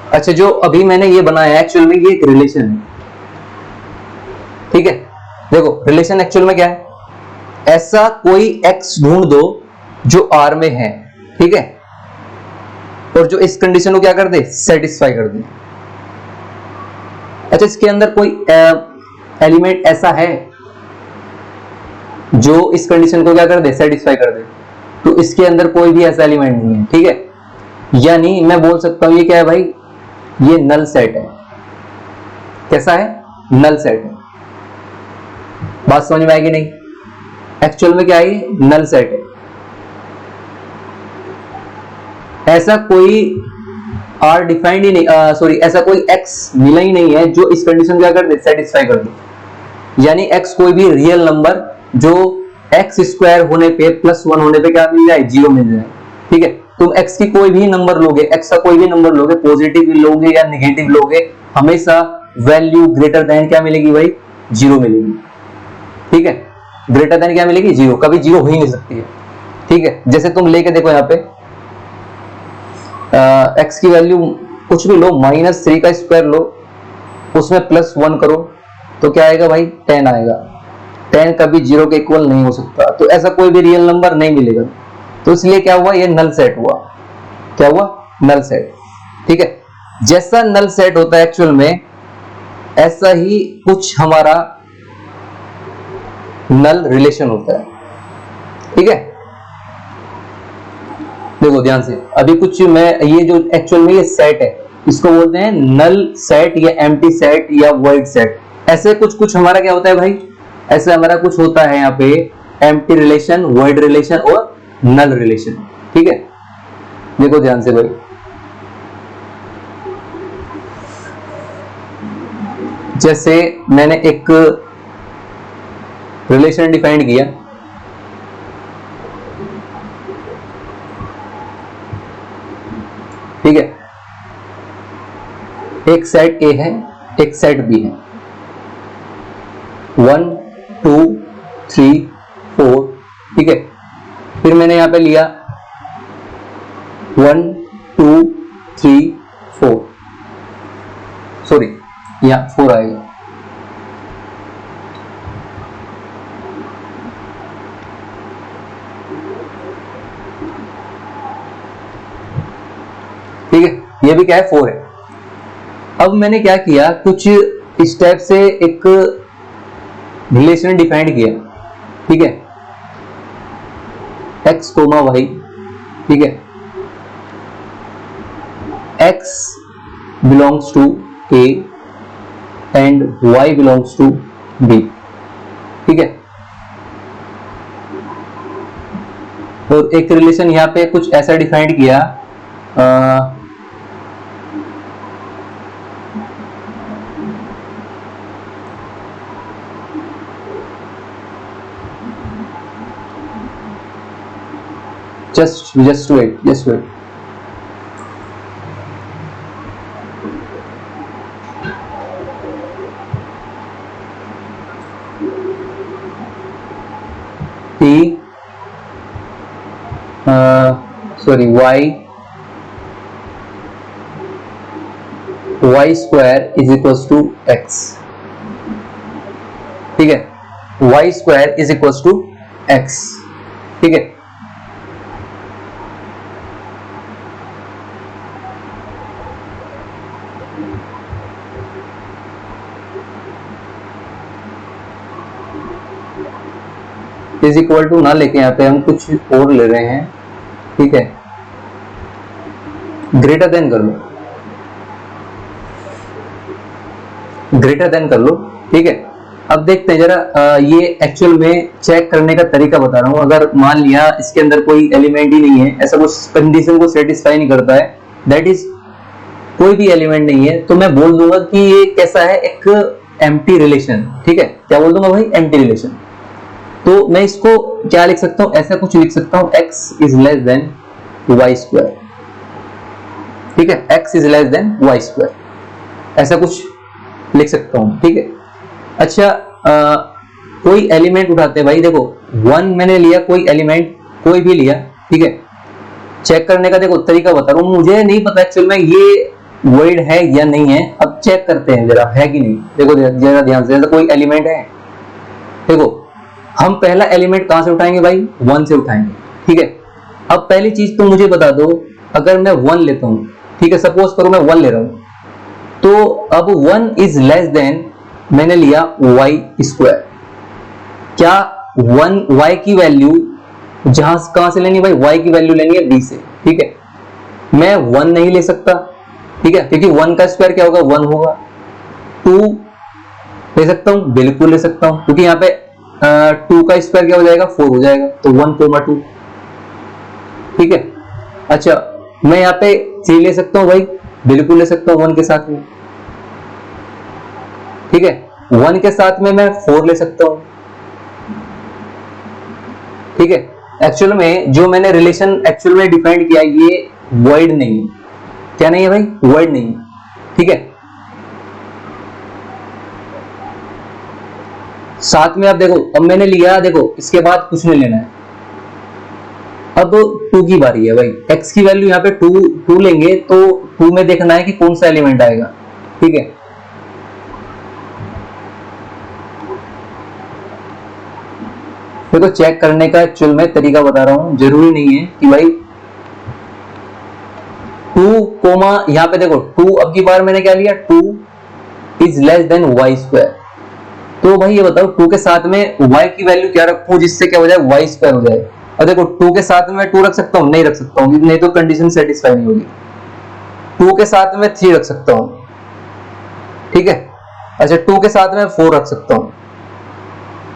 अच्छा, जो अभी मैंने ये बनाया एक्चुअल में ये एक रिलेशन है, ठीक है। देखो रिलेशन एक्चुअल में क्या है, ऐसा कोई x ढूंढ दो जो r में है, ठीक है, और जो इस कंडीशन को क्या कर दे, सेटिस्फाई कर दे। अच्छा, इसके अंदर कोई एलिमेंट ऐसा है जो इस कंडीशन को क्या कर दे, सेटिस्फाई कर दे, तो इसके अंदर कोई भी ऐसा एलिमेंट नहीं है, ठीक है। यानी मैं बोल सकता हूं ये क्या है भाई, ये नल सेट है। कैसा है, नल सेट है। बात समझ में आएगी नहीं, एक्चुअल में क्या है, ये नल सेट है। ऐसा कोई आर डिफाइंड ही नहीं, सॉरी ऐसा कोई एक्स मिला ही नहीं है जो इस कंडीशन क्या कर दे, सेटिस्फाई कर दे। यानी एक्स कोई भी रियल नंबर जो एक्स स्क्वायर होने पे प्लस 1 होने पे क्या मिल जाए, 0 मिल जाए, ठीक है। तुम एक्स की कोई भी नंबर लोगे, एक्स का कोई भी नंबर लोगे, पॉजिटिव लोगे या नेगेटिव लोगे, हमेशा वैल्यू ग्रेटर देन क्या मिलेगी भाई, 0 मिलेगी, ठीक है। ग्रेटर देन क्या मिलेगी, 0, कभी 0 हो ही नहीं सकती है, ठीक है। जैसे तुम लेके देखो यहाँ पे x की वैल्यू कुछ भी लो, -3 का स्क्वायर लो, उसमें प्लस 1 करो तो क्या आएगा भाई, 10 आएगा। 10 कभी 0 के इक्वल नहीं हो सकता, तो ऐसा कोई भी रियल नंबर नहीं मिलेगा। तो इसलिए क्या हुआ, ये नल सेट हुआ। क्या हुआ, नल सेट, ठीक है। जैसा नल सेट होता है एक्चुअल में, ऐसा ही कुछ हमारा नल रिलेशन होता है, ठीक है। देखो ध्यान से, अभी कुछ मैं ये जो एक्चुअल में ये सेट है, इसको बोलते हैं नल सेट या एम्प्टी सेट या वॉइड सेट। ऐसे कुछ कुछ हमारा क्या होता है भाई, ऐसे हमारा कुछ होता है यहाँ पे एम्प्टी रिलेशन, वॉइड रिलेशन और नल रिलेशन, ठीक है। देखो ध्यान से भाई, जैसे मैंने एक रिलेशन डिफाइन किया, ठीक है, एक सेट ए है, एक सेट बी है, 1 2 3 4, ठीक है। फिर मैंने यहां पे लिया 1 2 3 4, सॉरी यहां 4 आएगा, ठीक है, ये भी क्या है 4 है। अब मैंने क्या किया, कुछ स्टेप से एक रिलेशन डिफाइन किया, ठीक है, x, y, ठीक है, x belongs to A and y belongs to B, ठीक है। और एक रिलेशन यहां पे कुछ ऐसा डिफाइंड किया, just wait. T y square is equals to x, ठीक है, y square is equals to x, ठीक है। इज इक्वल टू ना लेके यहाँ पे हम कुछ और ले रहे हैं, ठीक है, ग्रेटर देन कर लो, ग्रेटर देन कर लो, ठीक है। अब देखते हैं जरा, ये एक्चुअल में चेक करने का तरीका बता रहा हूं। अगर मान लिया इसके अंदर कोई एलिमेंट ही नहीं है, ऐसा कुछ कंडीशन को सेटिस्फाई नहीं करता है, दैट इज कोई भी एलिमेंट नहीं है, तो मैं बोल दूंगा कि ये कैसा है, एक एम्प्टी रिलेशन, ठीक है। क्या बोल दूंगा भाई, एम्प्टी रिलेशन। तो मैं इसको क्या लिख सकता हूं, ऐसा कुछ लिख सकता हूं, x is less than y square, ठीक है, x is less than y square, ऐसा कुछ लिख सकता हूं, ठीक है। अच्छा, कोई एलिमेंट उठाते हैं भाई, देखो 1 मैंने लिया, कोई एलिमेंट कोई भी लिया, ठीक है। चेक करने का देखो तरीका बता रहा हूं, मुझे नहीं पता एक्चुअल में ये वॉइड है या नहीं है। अब चेक करते हैं जरा, है कि नहीं। देखो जरा ध्यान से, जैसे कोई एलिमेंट है, देखो हम पहला एलिमेंट कहां से उठाएंगे भाई, 1 से उठाएंगे, ठीक है। अब पहली चीज तो मुझे बता दो, अगर मैं 1 लेता हूं, ठीक है, सपोज करो मैं 1 ले रहा हूं, तो अब 1 इज लेस देन, मैंने लिया y स्क्वायर। क्या 1 y की वैल्यू कहां से लेनी भाई, y की वैल्यू लेनी है b से, ठीक है। मैं 1 नहीं ले सकता, ठीक है, क्योंकि 1 का स्क्वायर क्या होगा, 1 होगा। 2 ले सकता हूं, बिल्कुल ले सकता हूं, क्योंकि यहाँ पे 2 का स्क्वायर क्या हो जाएगा, 4 हो जाएगा, तो 1, 2, ठीक है। अच्छा, मैं यहाँ पे 3 ले सकता हूं भाई, बिल्कुल ले सकता हूं 1 के साथ में, ठीक है। 1 के साथ में मैं 4 ले सकता हूं, ठीक है। एक्चुअल में जो मैंने रिलेशन एक्चुअल में डिफाइंड किया, ये वॉइड नहीं है। क्या नहीं है भाई, वॉइड नहीं है, ठीक है। साथ में आप देखो, अब मैंने लिया, देखो इसके बाद कुछ नहीं लेना है। अब 2 की बारी है भाई, x की वैल्यू यहाँ पे 2 लेंगे, तो 2 में देखना है कि कौन सा एलिमेंट आएगा, ठीक है। तो चेक करने का एक्चुअल में तरीका बता रहा हूं, जरूरी नहीं है कि भाई 2 कोमा, यहाँ पे देखो 2, अब की बार मैंने क्या लिया, 2 is less than y square. तो भाई ये बताओ 2 के साथ में y की वैल्यू क्या रखूं जिससे क्या हो जाए, y स्क्वायर हो जाए। और देखो 2 के साथ में 2 रख सकता हूं, नहीं रख सकता हूं, नहीं तो कंडीशन सेटिस्फाई नहीं होगी। 2 के साथ में 3 रख सकता हूं, ठीक है। अच्छा, 2 के साथ में 4 रख सकता हूं,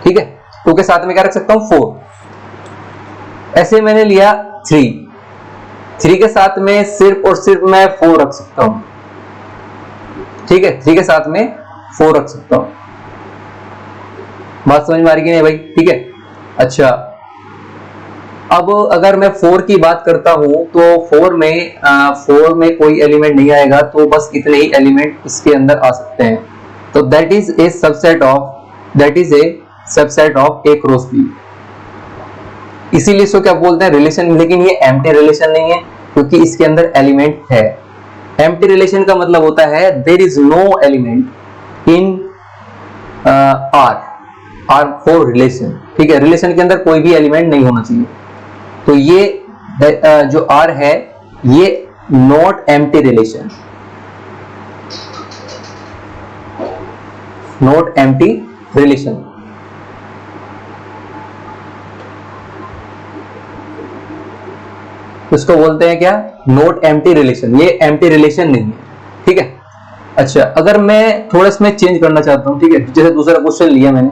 ठीक है। 2 के साथ में क्या रख सकता हूं, 4। ऐसे मैंने लिया 3 3 के साथ में सिर्फ और सिर्फ मैं 4 रख सकता हूं, ठीक है, 3 के साथ में 4 रख सकता हूं। बात समझ में आ रही कि नहीं भाई? ठीक है। अच्छा, अब अगर मैं 4 की बात करता हूं तो 4 में कोई एलिमेंट नहीं आएगा, तो बस इतने ही एलिमेंट इसके अंदर आ सकते हैं। तो that is a subset of A cross B. इसीलिए इसको क्या बोलते हैं? रिलेशन। लेकिन ये एम्प्टी रिलेशन नहीं है, क्योंकि इसके अंदर एलिमेंट है। एम्प्टी रिलेशन का मतलब होता है there is no element in R for relation. ठीक है, रिलेशन के अंदर कोई भी एलिमेंट नहीं होना चाहिए। तो ये जो आर है ये not empty relation, not empty relation. इसको बोलते हैं क्या? Not empty relation. ये एम्प्टी रिलेशन नहीं है। ठीक है। अच्छा, अगर मैं थोड़ा इसमें चेंज करना चाहता हूं, ठीक है, जैसे दूसरा क्वेश्चन लिया मैंने,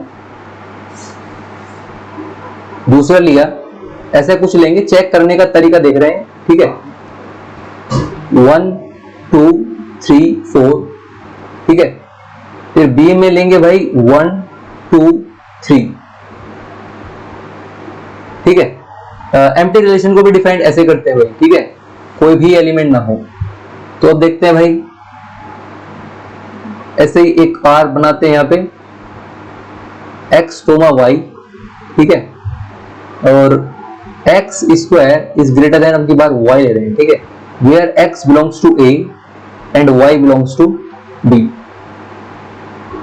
दूसरा लिया, ऐसे कुछ लेंगे, चेक करने का तरीका देख रहे हैं। ठीक है, 1 2 3 4, ठीक है। फिर बी में लेंगे भाई 1 2 3, ठीक है। एम्प्टी रिलेशन को भी डिफाइंड ऐसे करते हैं भाई, ठीक है, कोई भी एलिमेंट ना हो। तो अब देखते हैं भाई, ऐसे ही एक आर बनाते हैं यहां पे, x, y, ठीक है, और x square is greater than, अब की बार y ले रहे हैं, ठीक है, where x belongs to a and y belongs to b।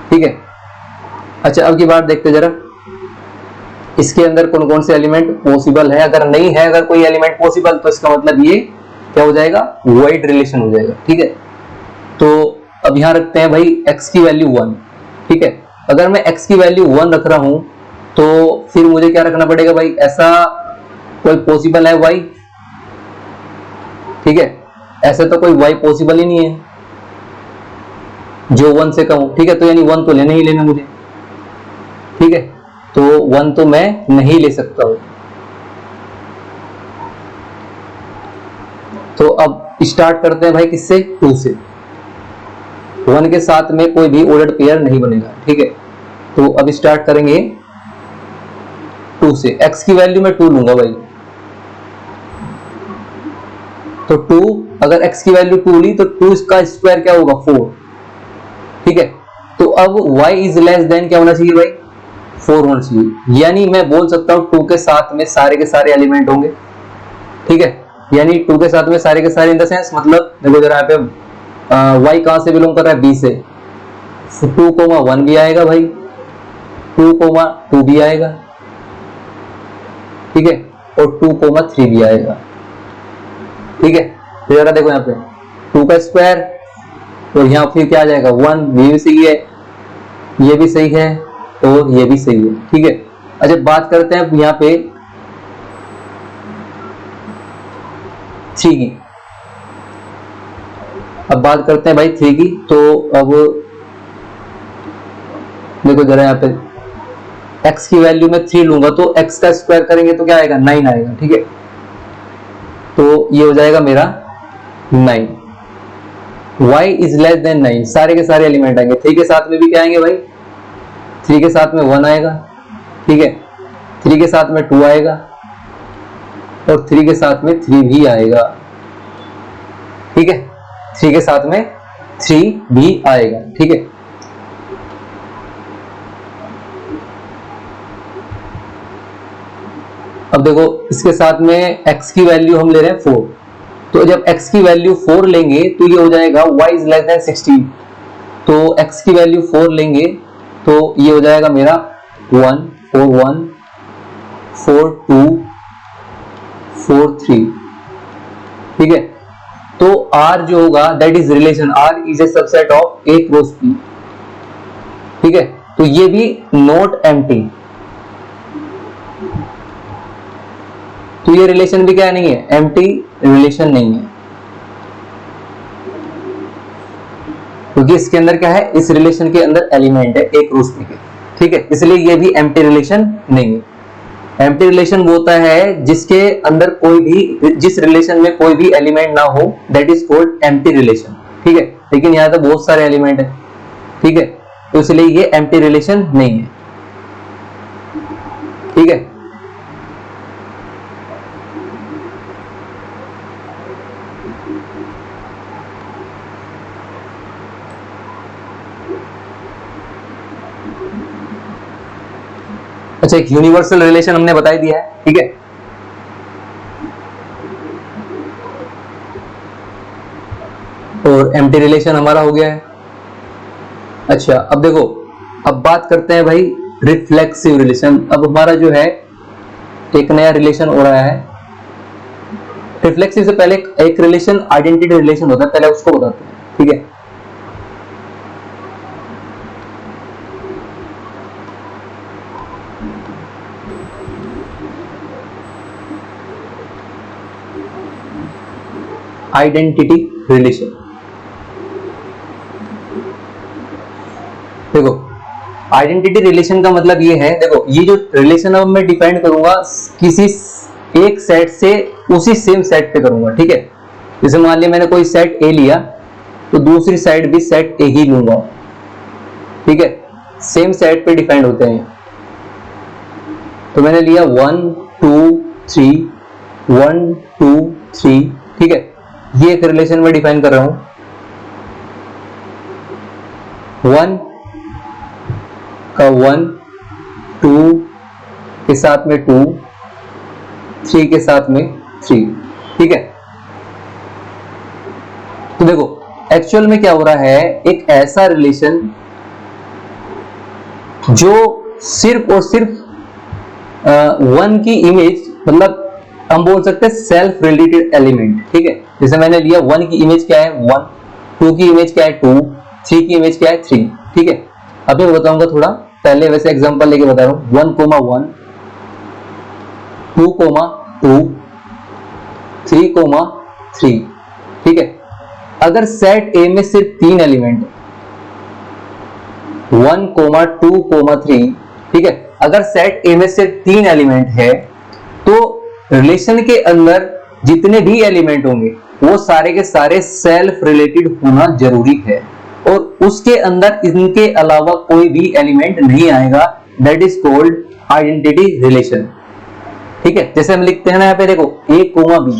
ठीक है। अच्छा, अब की बार देखते जरा, इसके अंदर कौन कौन से एलिमेंट पॉसिबल है। अगर नहीं है, अगर कोई एलिमेंट पॉसिबल, तो इसका मतलब ये क्या हो जाएगा? वॉइड रिलेशन हो जाएगा। ठीक है। तो अब यहां रखते हैं भाई x की वैल्यू 1, ठीक है। अगर मैं x की वैल्यू 1 रख रहा हूं, तो फिर मुझे क्या रखना पड़ेगा भाई? ऐसा कोई पॉसिबल है y? ठीक है, ऐसे तो कोई y पॉसिबल ही नहीं है जो 1 से कम हो। ठीक है, तो यानी 1 तो लेना ही लेना मुझे। ठीक है, तो 1 तो मैं नहीं ले सकता हूं। तो अब स्टार्ट करते हैं भाई किससे? 2 से। 1 के साथ में कोई भी ऑर्डर्ड पेयर नहीं बनेगा। ठीक है, तो अब स्टार्ट करेंगे 2 से। x की वैल्यू मैं 2 लूंगा भाई, तो 2, अगर x की वैल्यू 2 ली तो 2 इसका स्क्वायर क्या होगा? 4। ठीक है, तो अब y इज लेस देन क्या होना चाहिए भाई? 4 होना चाहिए। यानी मैं बोल सकता हूं 2 के साथ में सारे के सारे एलिमेंट होंगे। ठीक है, यानी 2 के साथ में सारे के सारे इन द सेंस, मतलब देखो जरा यहाँ पे y कहां से बिलोंग कर रहा है? b से। 2,1 भी आएगा भाई, 2,2 भी आएगा, ठीक है, और 2,3 भी आएगा। ठीक है, तो जरा देखो यहाँ पे 2 का स्क्वायर, और यहाँ फिर क्या आ जाएगा? 1। ये भी सही है, ये भी सही है, और ये भी सही है। ठीक है। अच्छा, बात करते हैं यहाँ पे 3 की। अब बात करते हैं भाई 3 की। तो अब देखो जरा यहाँ पे x की वैल्यू में 3 लूंगा, तो x का स्क्वायर करेंगे तो क्या आएगा? 9 आएगा। ठीक है, तो ये हो जाएगा मेरा 9। y इज लेस देन 9, सारे के सारे एलिमेंट आएंगे। 3 के साथ में भी क्या आएंगे भाई? 3 के साथ में 1 आएगा, ठीक है, 3 के साथ में 2 आएगा, और 3 के साथ में 3 भी आएगा। ठीक है, 3 के साथ में 3 भी आएगा। ठीक है। अब देखो, इसके साथ में x की वैल्यू हम ले रहे हैं 4, तो जब x की वैल्यू 4 लेंगे तो ये हो जाएगा y इज लेस देन 16। तो x की वैल्यू 4 लेंगे तो ये हो जाएगा मेरा 1 4 1 4 2 4 3। ठीक है, तो R जो होगा that is relation, R is a subset of A cross B। ठीक है, तो ये भी नॉट एम्प्टी, तो ये रिलेशन भी क्या नहीं है? एम्प्टी रिलेशन नहीं है, क्योंकि इसके अंदर क्या है? इस रिलेशन के अंदर एलिमेंट है एक क्रॉस बी के। ठीक है, इसलिए ये भी एम्प्टी रिलेशन नहीं है। एम्प्टी रिलेशन वो होता है जिसके अंदर कोई भी, जिस रिलेशन में कोई भी एलिमेंट ना हो, that is called empty relation. ठीक है, लेकिन यहाँ तो बहुत सारे एलिमेंट है, ठीक है, तो इसलिए ये एम्प्टी रिलेशन नहीं है। ठीक है, अच्छा, एक यूनिवर्सल रिलेशन हमने बता ही दिया है। ठीक है, और एम्प्टी रिलेशन हमारा हो गया है। अच्छा, अब देखो, अब बात करते हैं भाई रिफ्लेक्सिव रिलेशन। अब हमारा जो है एक नया रिलेशन हो रहा है। रिफ्लेक्सिव से पहले एक रिलेशन आइडेंटिटी रिलेशन होता है, पहले उसको बताते हैं। ठीक है, आइडेंटिटी रिलेशन। देखो, आइडेंटिटी रिलेशन का मतलब ये है, देखो ये जो रिलेशन अब मैं डिफाइन करूंगा किसी एक सेट से उसी सेम सेट पे करूंगा। ठीक है, जैसे मान लिया मैंने कोई सेट ए लिया तो दूसरी साइड भी सेट ए ही लूंगा। ठीक है, सेम सेट पे डिफाइंड होते हैं। तो मैंने लिया 1 2 3 1 2 3। ठीक है, ये एक रिलेशन में डिफाइन कर रहा हूं। 1 का 1, 2 के साथ में 2, 3 के साथ में 3। ठीक है, तो देखो एक्चुअल में क्या हो रहा है, एक ऐसा रिलेशन जो सिर्फ और सिर्फ 1 की इमेज, मतलब हम बोल सकते हैं सेल्फ रिलेटेड एलिमेंट। ठीक है, जैसे मैंने लिया 1 की इमेज क्या है 1, 2 की इमेज क्या है 2, 3 की इमेज क्या है 3। ठीक है, अभी मैं बताऊंगा थोड़ा, पहले वैसे एग्जांपल लेके बता रहा हूं। 1, 1 2, 2 3, 3। ठीक है, अगर सेट ए में सिर्फ 3 एलिमेंट 1, 2, 3, ठीक है, अगर सेट ए में सिर्फ 3 एलिमेंट है तो रिलेशन के अंदर जितने भी एलिमेंट होंगे वो सारे के सारे सेल्फ रिलेटेड होना जरूरी है, और उसके अंदर इनके अलावा कोई भी एलिमेंट नहीं आएगा। That is called identity relation. ठीक है, जैसे हम लिखते हैं ना, यहाँ पे देखो ए comma B.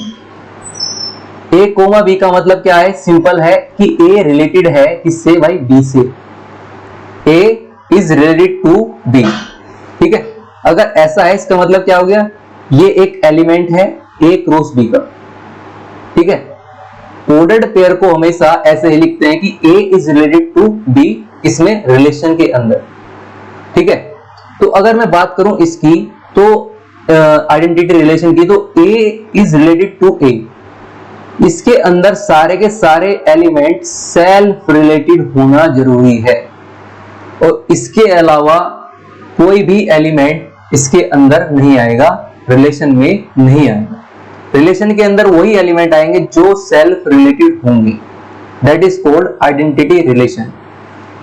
A comma B का मतलब क्या है, सिंपल है कि ए रिलेटेड है किससे भाई, बी से। ए इज रिलेटेड टू बी। ठीक है, अगर ऐसा है इसका मतलब क्या हो गया, ये एक एलिमेंट है ए क्रॉस बी का। ठीक है, कोडेड पेयर को हमेशा ऐसे ही लिखते हैं कि ए इज रिलेटेड टू बी, इसमें रिलेशन के अंदर। ठीक है, तो अगर मैं बात करूं इसकी, तो आइडेंटिटी रिलेशन की, तो ए इज रिलेटेड टू ए, इसके अंदर सारे के सारे एलिमेंट सेल्फ रिलेटेड होना जरूरी है, और इसके अलावा कोई भी एलिमेंट इसके अंदर नहीं आएगा, रिलेशन में नहीं आएगा। रिलेशन के अंदर वही एलिमेंट आएंगे जो सेल्फ रिलेटेड होंगे। That is called identity relation.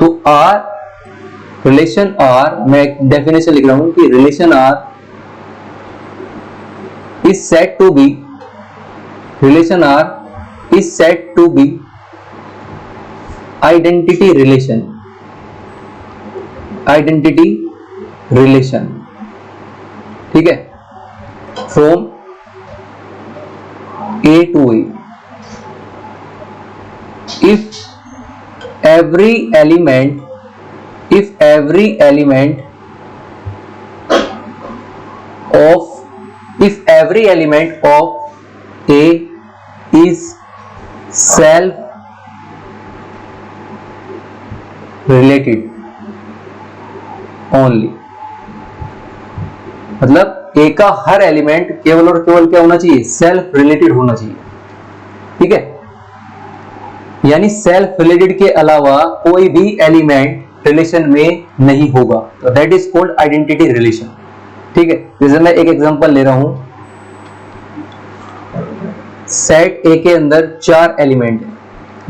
तो आर, रिलेशन आर, मैं एक डेफिनेशन लिख रहा हूं कि relation R is said to be, relation R is said to be identity relation, identity relation. ठीक है, from A to A, if every element of A is self related only, मतलब ए का हर एलिमेंट केवल और केवल क्या होना चाहिए, सेल्फ रिलेटेड होना चाहिए। ठीक है, यानी सेल्फ रिलेटेड के अलावा कोई भी एलिमेंट रिलेशन में नहीं होगा, तो that is called identity relation. ठीक है, जैसे मैं एक एग्जांपल ले रहा हूं, सेट ए के अंदर 4 एलिमेंट है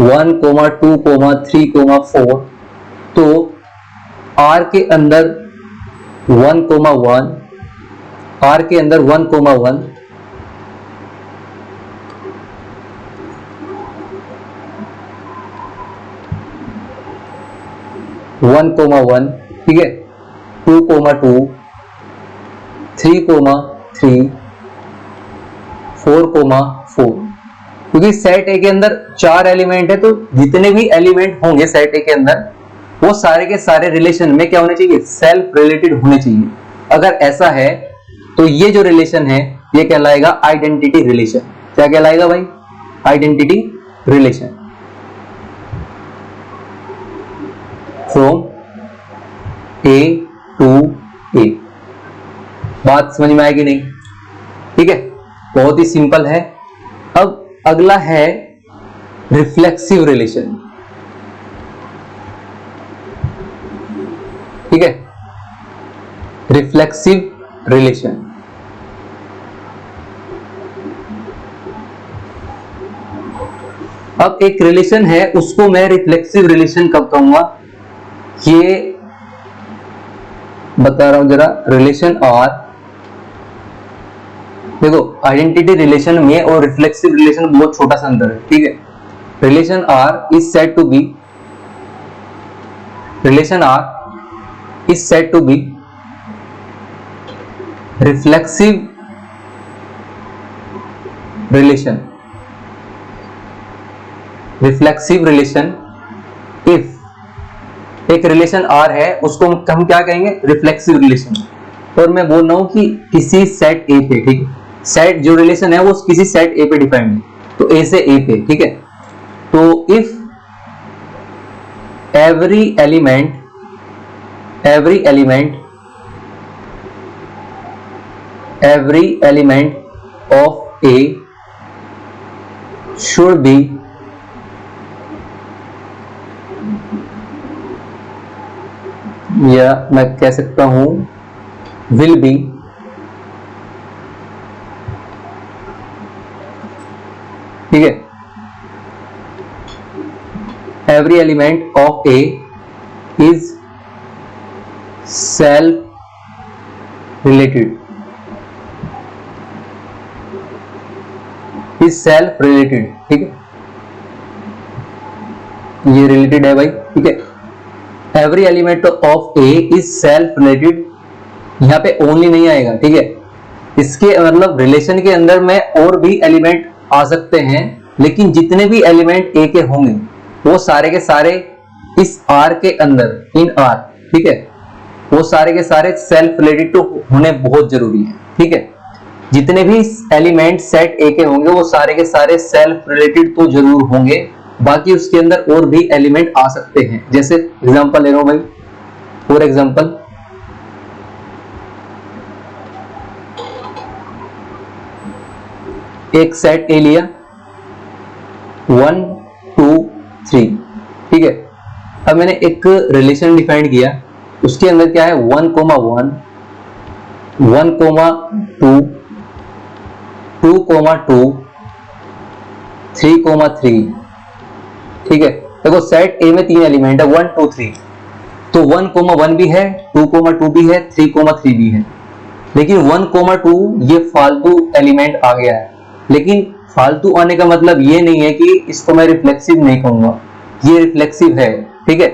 1, 2, 3, 4, तो आर के अंदर 1, 1, आर के अंदर 1,1 1,1, ठीक है, 2,2, 3,3, 4,4। क्योंकि सेट ए के अंदर 4 एलिमेंट है, तो जितने भी एलिमेंट होंगे सेट ए के अंदर वो सारे के सारे रिलेशन में क्या होने चाहिए, सेल्फ रिलेटेड होने चाहिए। अगर ऐसा है तो ये जो रिलेशन है ये कहलाएगा आइडेंटिटी रिलेशन। क्या कहलाएगा भाई, identity relation. From A to A. बात समझ में आएगी नहीं, ठीक है, बहुत ही सिंपल है। अब अगला है रिफ्लेक्सिव रिलेशन, ठीक है, रिफ्लेक्सिव रिलेशन। अब एक रिलेशन है उसको मैं रिफ्लेक्सिव रिलेशन कब कहूंगा, ये बता रहा हूं जरा। रिलेशन आर, देखो आइडेंटिटी रिलेशन में और रिफ्लेक्सिव रिलेशन बहुत छोटा सा अंतर है, ठीक है। Relation R is said to be, relation R is said to be reflexive relation, reflexive relation if एक रिलेशन आर है उसको हम क्या कहेंगे, रिफ्लेक्सिव रिलेशन। और मैं बोल रहा हूं कि किसी सेट ए पे, ठीक है, सेट जो रिलेशन है वो किसी सेट ए पे डिपेंड है, तो ए से ए पे, ठीक है। तो if every element of A should be या मैं कह सकता हूं will be ठीक है, every element of A is self related, is self related, ठीक है, ये रिलेटेड है भाई, ठीक है। Every element of A is self related, यहाँ पे ओनली नहीं आएगा, ठीक है। इसके मतलब रिलेशन के अंदर में और भी एलिमेंट आ सकते हैं, लेकिन जितने भी एलिमेंट ए के होंगे वो सारे के सारे इस आर के अंदर, इन आर, ठीक है, वो सारे के सारे सेल्फ रिलेटेड तो होने बहुत जरूरी है, ठीक है। जितने भी एलिमेंट सेट ए के होंगे वो सारे के सारे सेल्फ रिलेटेड तो जरूर होंगे, बाकी उसके अंदर और भी एलिमेंट आ सकते हैं। जैसे एग्जांपल ले रहा हूं भाई, फॉर एग्जांपल एक सेट ए लिया 1 2 3, ठीक है। अब मैंने एक रिलेशन डिफाइन किया, उसके अंदर क्या है 1,1 1,2 2,2 3,3, ठीक है। देखो सेट ए में 3 एलिमेंट है 1 2 3, तो 1,1 भी है, 2,2 भी है, 3,3 भी है। लेकिन 1,2 ये फालतू एलिमेंट आ गया है, लेकिन फालतू आने का मतलब ये नहीं है कि इसको मैं रिफ्लेक्सिव नहीं कहूंगा, ये रिफ्लेक्सिव है, ठीक है।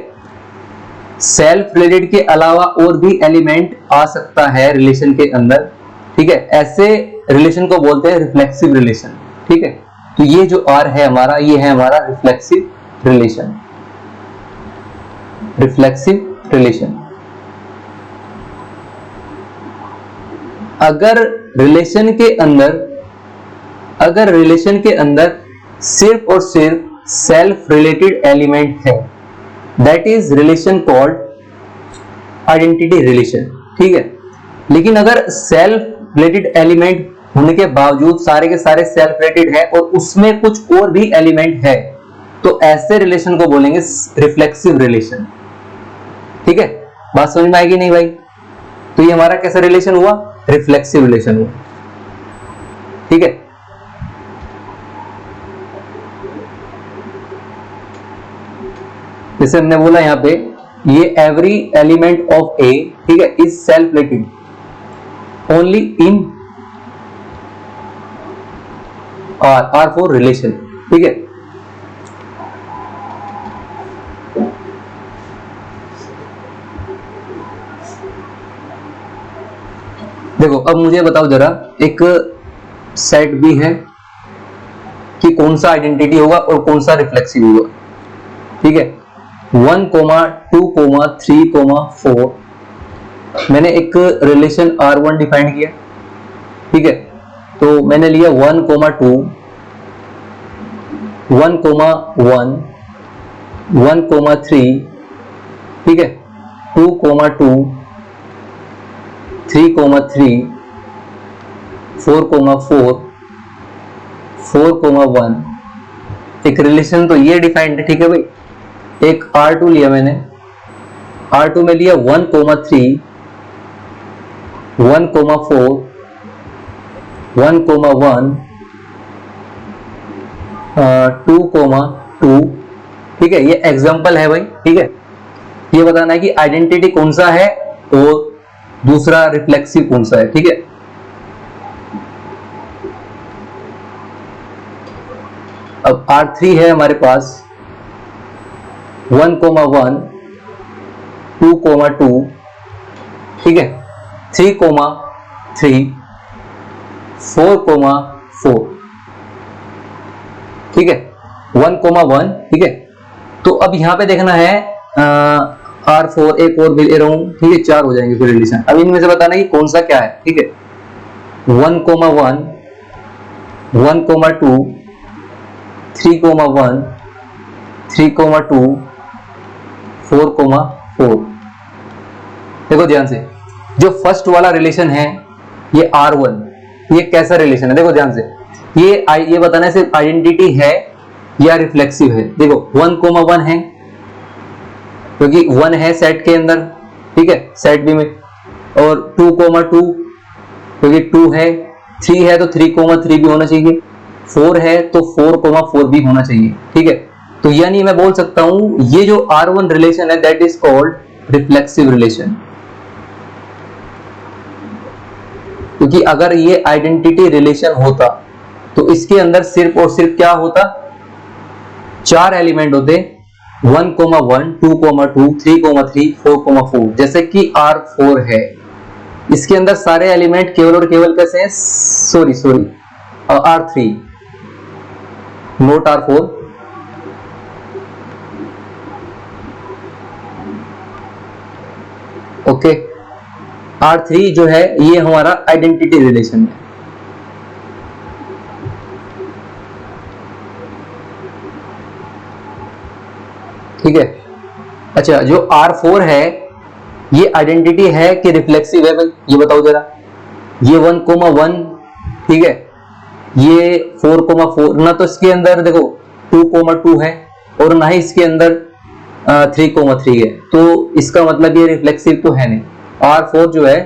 सेल्फ रिलेटेड के अलावा और भी एलिमेंट आ सकता है रिलेशन के अंदर, ठीक है। ऐसे रिलेशन को बोलते हैं रिफ्लेक्सिव रिलेशन, ठीक है। तो ये जो आर है हमारा, ये है हमारा रिफ्लेक्सिव रिलेशन, रिफ्लेक्सिव रिलेशन। अगर रिलेशन के अंदर सिर्फ और सिर्फ सेल्फ रिलेटेड एलिमेंट है, that is relation called identity relation, ठीक है। लेकिन अगर सेल्फ रिलेटेड एलिमेंट होने के बावजूद सारे के सारे सेल्फ रिलेटेड है और उसमें कुछ और भी एलिमेंट है, तो ऐसे रिलेशन को बोलेंगे रिफ्लेक्सिव रिलेशन, ठीक है। बात समझ में आएगी नहीं भाई? तो ये हमारा कैसा रिलेशन हुआ, रिफ्लेक्सिव रिलेशन हुआ, ठीक है। जैसे हमने बोला यहाँ पे ये एवरी एलिमेंट ऑफ ए, ठीक है, is self related, only in R for relation. ठीक है, देखो अब मुझे बताओ जरा, एक सेट भी है कि कौन सा आइडेंटिटी होगा और कौन सा रिफ्लेक्सिव होगा। ठीक है, 1, 2, 3, 4 मैंने एक रिलेशन R1 डिफाइन किया। ठीक है, तो मैंने लिया 1, 2, 1, 1, 1, 3, ठीक है, 2, 2, 3, 3, 4, 4, 4, 1 एक रिलेशन तो ये डिफाइंड है। ठीक है भाई, एक R2 लिया मैंने, R2 में लिया 1, 3, 1, 4, 1, 1, 2, 2। ठीक है, ये एग्जांपल है भाई। ठीक है, ये बताना है कि आइडेंटिटी कौन सा है और दूसरा रिफ्लेक्सिव कौन सा है। ठीक है, अब R3 है हमारे पास 1, 1, 2, 2, ठीक है, 3, 3, 4, 4, ठीक है, 1, 1। ठीक है, तो अब यहां पे देखना है R4 एक और ले रहा हूं। ठीक है, 4 हो जाएंगे फिर रिलेशन। अब इनमें से बताना है कि कौन सा क्या है। ठीक है, 1, 1, 1, 2, 3, 1, 3, 2, 4, 4। देखो ध्यान से, जो फर्स्ट वाला रिलेशन है ये R1, ये कैसा रिलेशन है? देखो ध्यान से, ये बताना है सिर्फ आइडेंटिटी है या रिफ्लेक्सिव है। देखो 1, 1 है क्योंकि 1 है सेट के अंदर। ठीक है, सेट बी में, और 2, 2 क्योंकि 2 है, 3 है तो 3, 3 भी होना चाहिए, 4 है तो 4, 4 भी होना चाहिए। ठीक है, तो यानी मैं बोल सकता हूं ये जो R1 रिलेशन है that is called reflexive relation. क्योंकि अगर ये आइडेंटिटी रिलेशन होता तो इसके अंदर सिर्फ और सिर्फ क्या होता, 4 एलिमेंट होते, 1, 1, 2, 2, 3, 3, 4, 4, जैसे कि R4 है। इसके अंदर सारे एलिमेंट केवल और केवल कैसे हैं? Sorry R3 note R4। Okay, R3 जो है ये हमारा आइडेंटिटी रिलेशन है। ठीक है, अच्छा जो R4 है ये आइडेंटिटी है कि रिफ्लेक्सिव है भाई? ये बताओ जरा। ये 1, 1, ठीक है, ये 4, 4 ना तो इसके अंदर देखो 2, 2 है और ना ही इसके अंदर 3, 3 है, तो इसका मतलब ये रिफ्लेक्सिव तो है नहीं। R4 जो है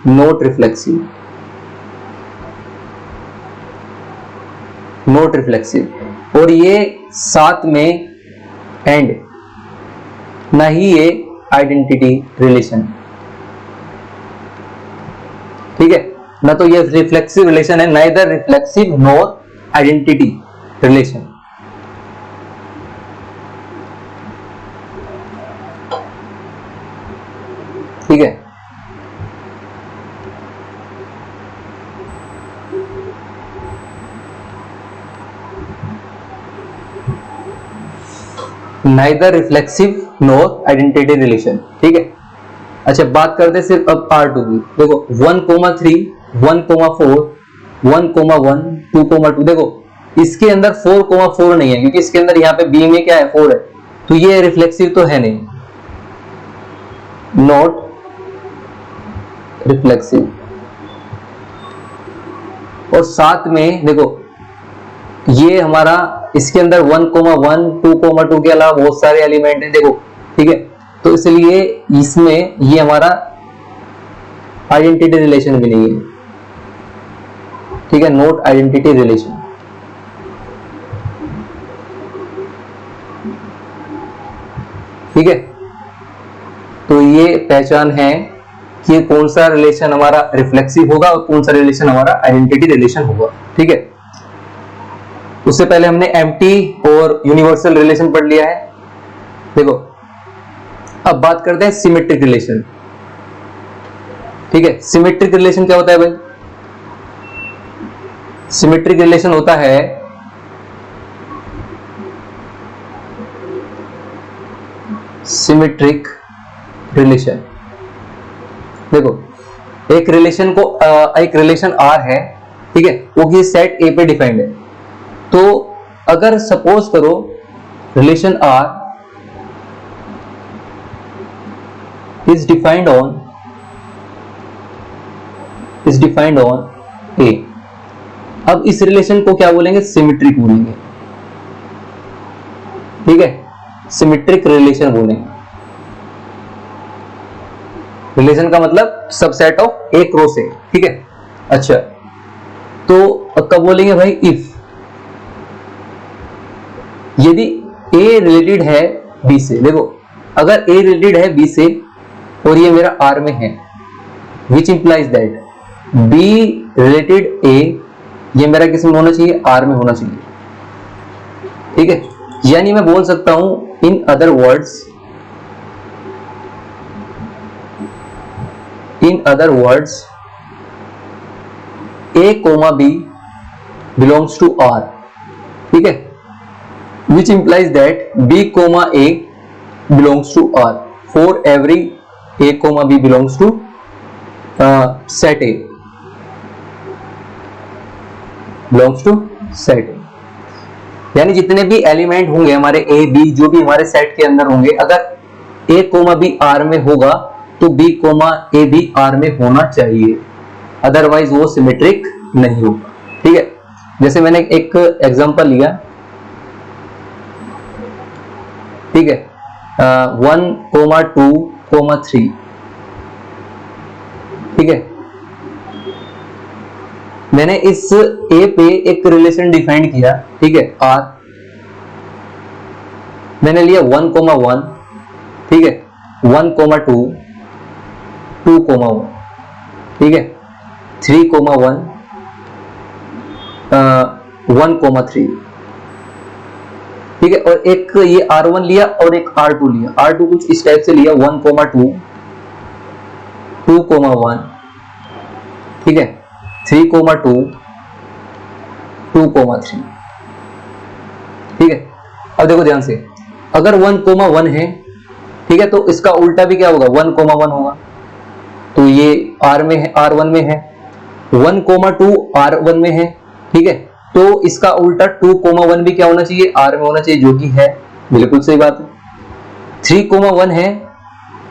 नॉट रिफ्लेक्सिव, नॉट रिफ्लेक्सिव। और ये साथ में एंड ना ही ये आइडेंटिटी रिलेशन। ठीक है, ना तो ये रिफ्लेक्सिव रिलेशन है, neither reflexive nor identity relation. ठीक है, neither reflexive nor identity relation. ठीक है, अच्छा बात करते हैं सिर्फ अब R2 की। देखो 1, 3, 1, 4, 1, 1, 2, 2। देखो इसके अंदर 4, 4 नहीं है क्योंकि इसके अंदर यहाँ पे B में क्या है 4 है, तो ये रिफ्लेक्सिव तो है नहीं, नॉट रिफ्लेक्सिव। और साथ में देखो ये हमारा इसके अंदर 1, 1, 2, 2 के अलावा बहुत सारे एलिमेंट हैं। देखो ठीक है, तो इसलिए इसमें ये हमारा आइडेंटिटी रिलेशन भी नहीं है। ठीक है, नोट आइडेंटिटी रिलेशन। ठीक है, तो ये पहचान है कि कौन सा रिलेशन हमारा रिफ्लेक्सिव होगा और कौन सा रिलेशन हमारा आइडेंटिटी रिलेशन होगा। ठीक है, उससे पहले हमने एम्प्टी और यूनिवर्सल रिलेशन पढ़ लिया है। देखो अब बात करते हैं सिमेट्रिक रिलेशन। ठीक है, सिमेट्रिक रिलेशन क्या होता है भाई? सिमेट्रिक रिलेशन होता है सिमेट्रिक रिलेशन। देखो एक रिलेशन को एक रिलेशन R है, ठीक है, वो किसी सेट A पे डिफाइंड है। तो अगर सपोज करो relation R is defined on A, अब इस रिलेशन को क्या बोलेंगे? सिमेट्रिक बोलेंगे। ठीक है, सिमेट्रिक रिलेशन बोलेंगे। रिलेशन का मतलब सबसेट ऑफ एक रो से। ठीक है, अच्छा तो कब बोलेंगे भाई? इफ यदि A रिलेटेड है B से। देखो अगर A रिलेटेड है B से और ये मेरा R में है, which implies that B related A ये मेरा किस में होना चाहिए? R में होना चाहिए। ठीक है, यानी मैं बोल सकता हूं in other words A, B belongs to R। ठीक है, which implies that B, A belongs to R for every A, B belongs to set A belongs to set A। यानी जितने भी एलिमेंट होंगे हमारे A, B जो भी हमारे सेट के अंदर होंगे, अगर A, B R में होगा तो B, A भी R में होना चाहिए, अदरवाइज वो सिमेट्रिक नहीं होगा। ठीक है, जैसे मैंने एक एग्जांपल लिया। ठीक है, 1, 2, 3। ठीक है, मैंने इस A पे एक रिलेशन डिफाइन किया। ठीक है, R मैंने लिया 1, 1। ठीक है, 1, 2, 2, 1। ठीक है, 3, 1, 1, 3। ठीक है, और एक ये R1 लिया और एक R2 लिया। R2 कुछ इस टाइप से लिया 1, 2, 2, 1। ठीक है, 3, 2, 2, 3। ठीक है, अब देखो ध्यान से, अगर 1, 1 है, ठीक है, तो इसका उल्टा भी क्या होगा? 1, 1 होगा। तो ये R में है, R1 में है। 1, 2 R1 में है। ठीक है, तो इसका उल्टा 2, 1 भी क्या होना चाहिए? R में होना चाहिए, जो कि है। बिल्कुल सही बात है। 3, 1 है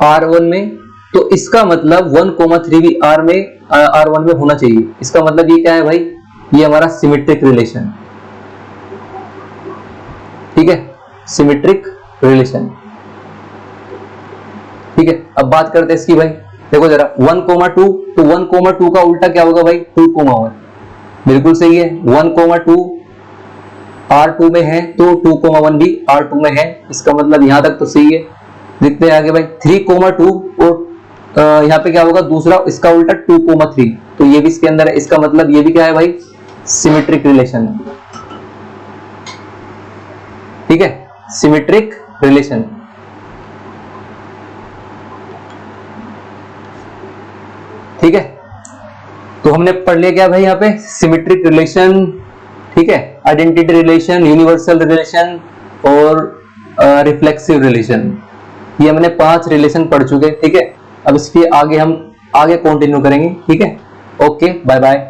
R1 में, तो इसका मतलब 1, 3 भी R1 में होना चाहिए। इसका मतलब ये क्या है भाई? ये हमारा सिमेट्रिक रिलेशन। ठीक है, सिमेट्रिक रिलेशन। ठीक है, अब बात करते हैं इसकी भाई। देखो जरा 1, 2, तो 1, 2 का उल्टा क्या होगा भाई? 2, 1। बिल्कुल सही है। 1, 2 R2 में है, तो 2, 1 भी R2 में है। इसका मतलब यहां तक तो सही है। देखते हैं आगे भाई। 3, 2 और यहाँ पे क्या होगा? दूसरा इसका उल्टा 2, 3, तो ये भी इसके अंदर है। इसका मतलब ये भी क्या है भाई? सिमेट्रिक रिलेशन है। ठीक है, सिमेट्रिक रिलेशन। ठीक है, तो हमने पढ़ लिया क्या भाई यहाँ पे? Symmetric relation. ठीक है, आइडेंटिटी रिलेशन, यूनिवर्सल रिलेशन और रिफ्लेक्सिव रिलेशन। ये हमने 5 रिलेशन पढ़ चुके। ठीक है, अब इसके आगे हम आगे कंटिन्यू करेंगे। ठीक है, ओके, बाय बाय।